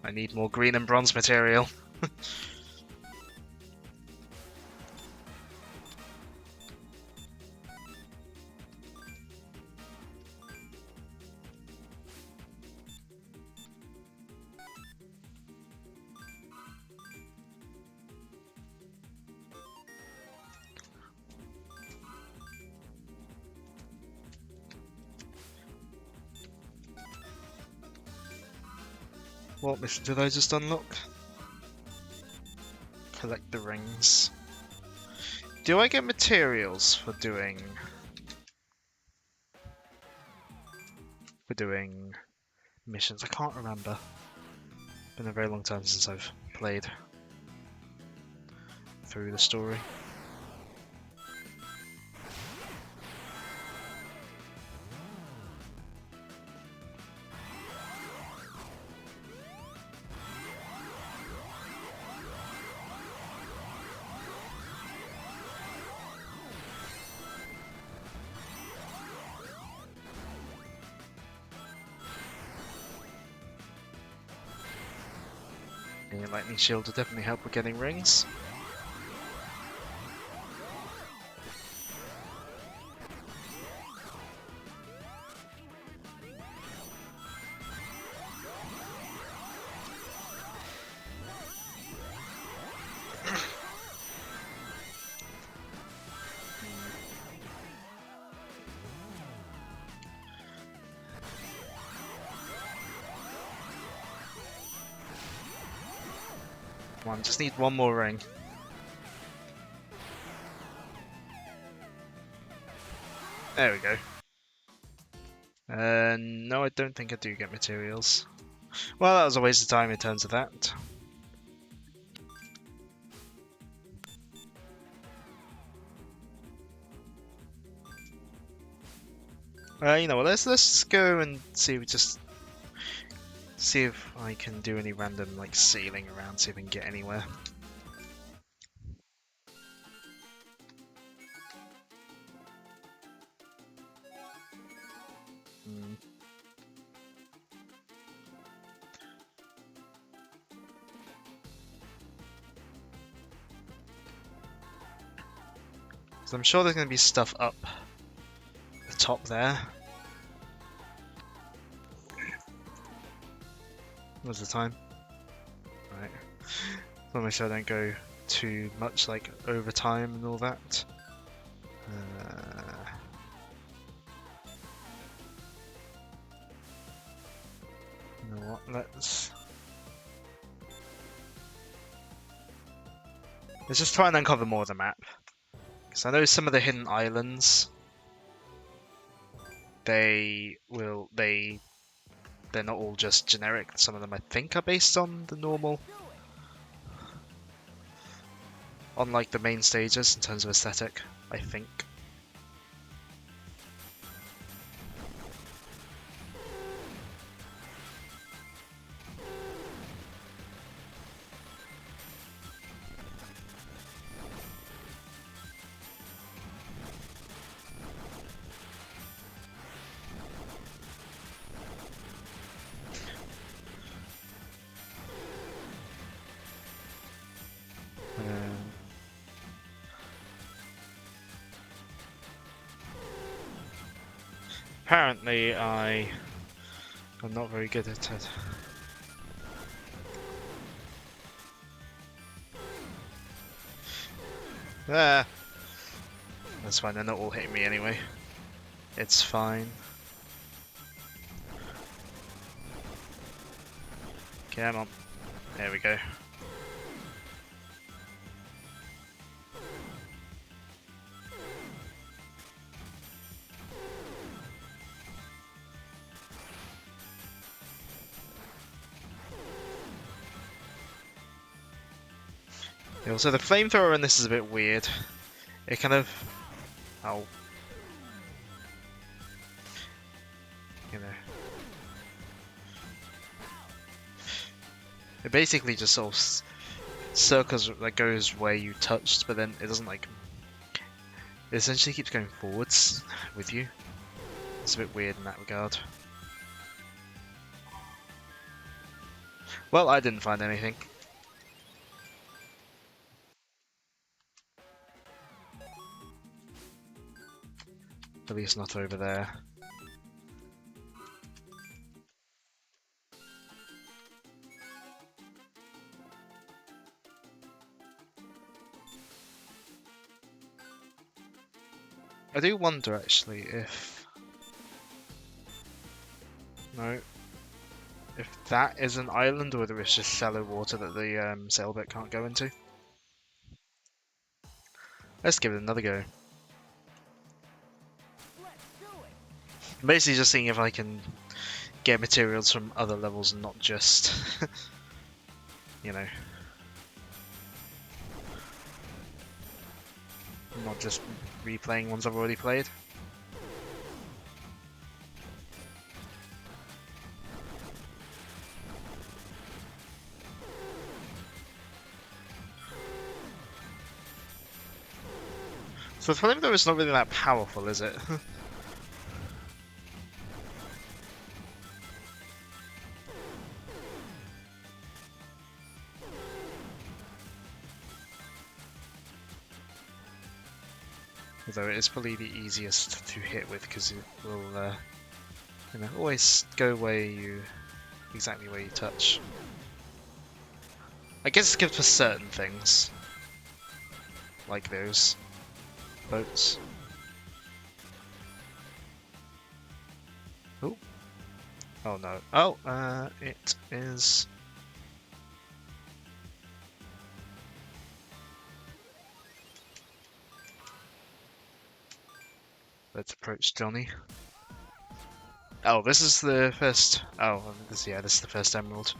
I need more green and bronze material. What mission did I just unlock? Collect the rings. Do I get materials for doing missions? I can't remember. Been a very long time since I've played through the story. Yeah, lightning shield will definitely help with getting rings. Come on, just need one more ring. There we go. No, I don't think I do get materials. Well, that was a waste of time in terms of that. You know what? Let's go and see. See if I can do any random like sailing around. See if I can get anywhere. Hmm. So I'm sure there's going to be stuff up the top there. What's the time? Right. So make sure I don't go too much like overtime and all that. You know what? Let's just try and uncover more of the map. Because I know some of the hidden islands, they're not all just generic. Some of them I think are based on the normal, on like the main stages in terms of aesthetic, I think. Apparently I'm not very good at it. Ah, that's fine, they're not all hitting me anyway. It's fine. Come on. There we go. Yeah, also, the flamethrower in this is a bit weird. It kind of... Oh. You know. It basically just sort of circles that goes where you touched, but then it doesn't like... It essentially keeps going forwards with you. It's a bit weird in that regard. Well, I didn't find anything. At least not over there. I do wonder actually if... No. If that is an island or whether it's just shallow water that the sailboat can't go into. Let's give it another go. I'm basically just seeing if I can get materials from other levels and not just, you know, not just replaying ones I've already played. So the flamethrower is not really that powerful, is it? Although it is probably the easiest to hit with because it will, always go exactly where you touch. I guess it's good for certain things, like those boats. Oh, oh no! Oh, it is. Let's approach Johnny. Oh, this is the first. Oh, this is the first Emerald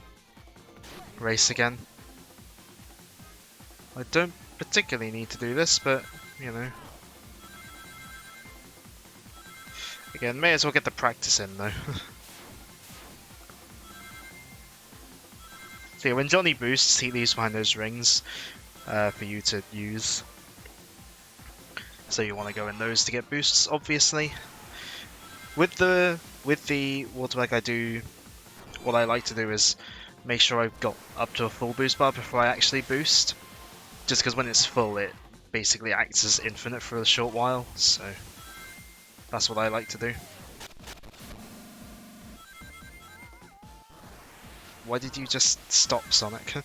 race again. I don't particularly need to do this, but you know. Again, may as well get the practice in though. So yeah, when Johnny boosts, he leaves behind those rings for you to use. So you want to go in those to get boosts, obviously. With the waterbag, what I like to do is make sure I've got up to a full boost bar before I actually boost. Just because when it's full, it basically acts as infinite for a short while. So that's what I like to do. Why did you just stop, Sonic?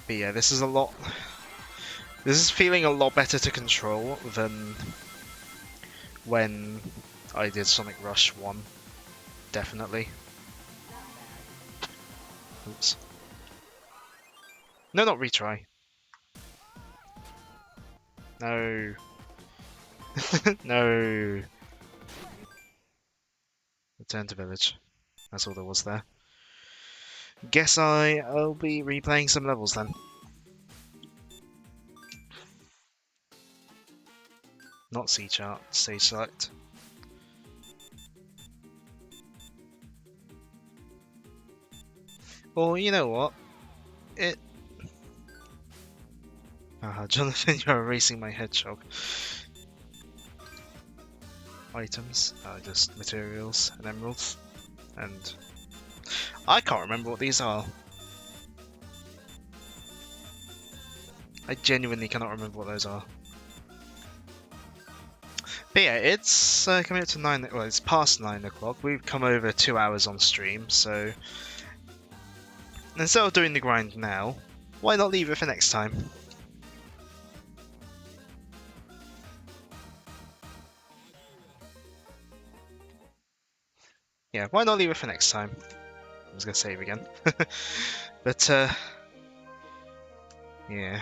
But yeah, this is feeling a lot better to control than when I did Sonic Rush 1. Definitely. Oops. No, not retry. No. No. Return to village. That's all there was there. Guess I'll be replaying some levels then. Not C chart, stage select. Or you know what? Jonathan, you're erasing my hedgehog. Items, just materials and emeralds. And I can't remember what these are. I genuinely cannot remember what those are. But yeah, it's coming up to 9. Well, it's past 9 o'clock. We've come over 2 hours on stream, so instead of doing the grind now, why not leave it for next time? Yeah, why not leave it for next time? I was gonna save again, but yeah.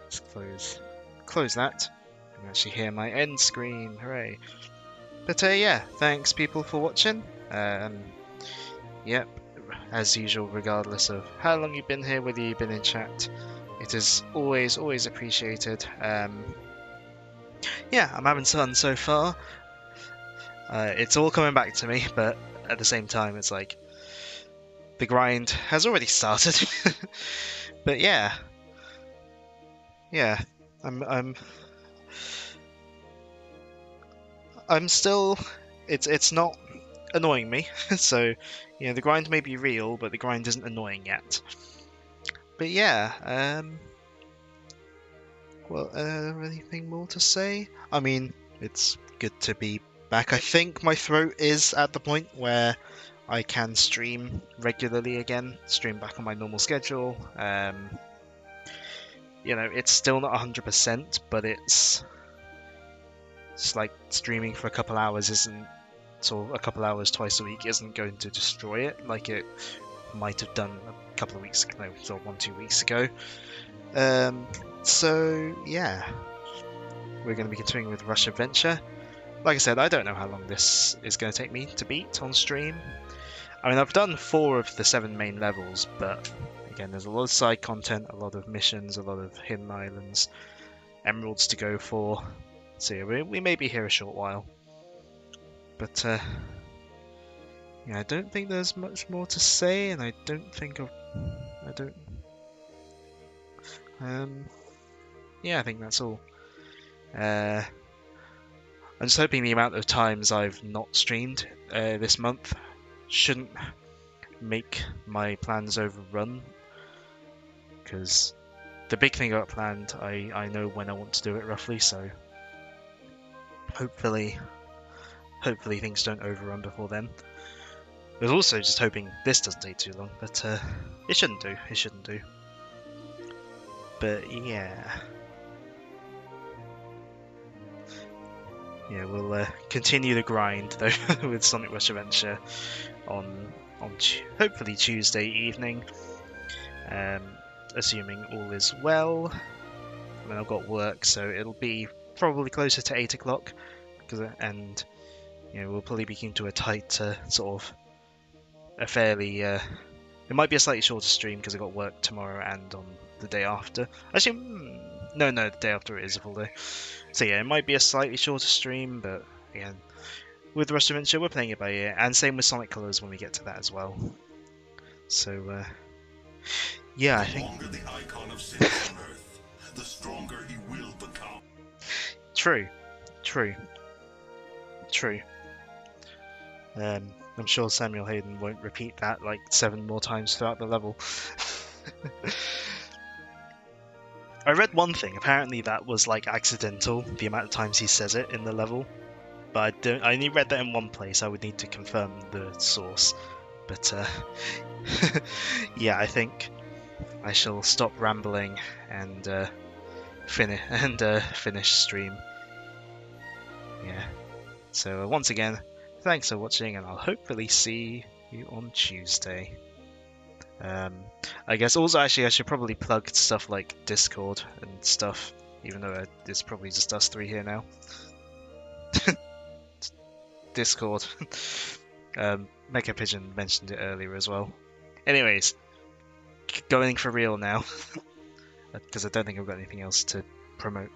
Let's close that. You can actually hear my end screen. Hooray! But yeah, thanks people for watching. Yep, as usual, regardless of how long you've been here, whether you've been in chat, it is always appreciated. Yeah, I'm having fun so far. It's all coming back to me, but at the same time, it's like the grind has already started. But yeah, I'm still. It's not annoying me. So, you know, the grind may be real, but the grind isn't annoying yet. But yeah, well, anything more to say? I mean, it's good to be back. I think my throat is at the point where I can stream regularly again, stream back on my normal schedule. You know, it's still not 100%, but it's like streaming for a couple hours isn't, sort of a couple hours twice a week isn't going to destroy it like it might have done a couple of weeks ago, no, sort of 1-2 weeks ago. So yeah, we're going to be continuing with Rush Adventure. Like I said, I don't know how long this is going to take me to beat on stream. I mean, I've done 4 of the 7 main levels, but again, there's a lot of side content, a lot of missions, a lot of hidden islands, emeralds to go for. So yeah, we may be here a short while. But yeah, I don't think there's much more to say, and I don't think yeah, I think that's all. I I'm just hoping the amount of times I've not streamed this month shouldn't make my plans overrun, because the big thing I got planned, I know when I want to do it roughly, so hopefully things don't overrun before then. I was also just hoping this doesn't take too long, but it shouldn't do. It shouldn't do. But yeah, we'll continue the grind though with Sonic Rush Adventure on hopefully Tuesday evening, assuming all is well. I mean, I've got work, so it'll be probably closer to 8 o'clock, and we'll probably be into a tight sort of a fairly. It might be a slightly shorter stream because I got work tomorrow and on the day after. Actually, no, the day after it is a full day. So yeah, it might be a slightly shorter stream, but again, with Rush Adventure, we're playing it by ear, and same with Sonic Colors when we get to that as well. So yeah, I think. The longer the icon of sin on Earth, the stronger he will become. True. I'm sure Samuel Hayden won't repeat that like 7 more times throughout the level. I read one thing, apparently that was like accidental, the amount of times he says it in the level. But I only read that in one place, I would need to confirm the source. But yeah, I think I shall stop rambling and finish stream. Yeah. So once again, thanks for watching, and I'll hopefully see you on Tuesday. I guess also actually I should probably plug stuff like Discord and stuff, even though it's probably just us 3 here now. Discord. Mecha Pigeon mentioned it earlier as well. Anyways, going for real now, because I don't think I've got anything else to promote.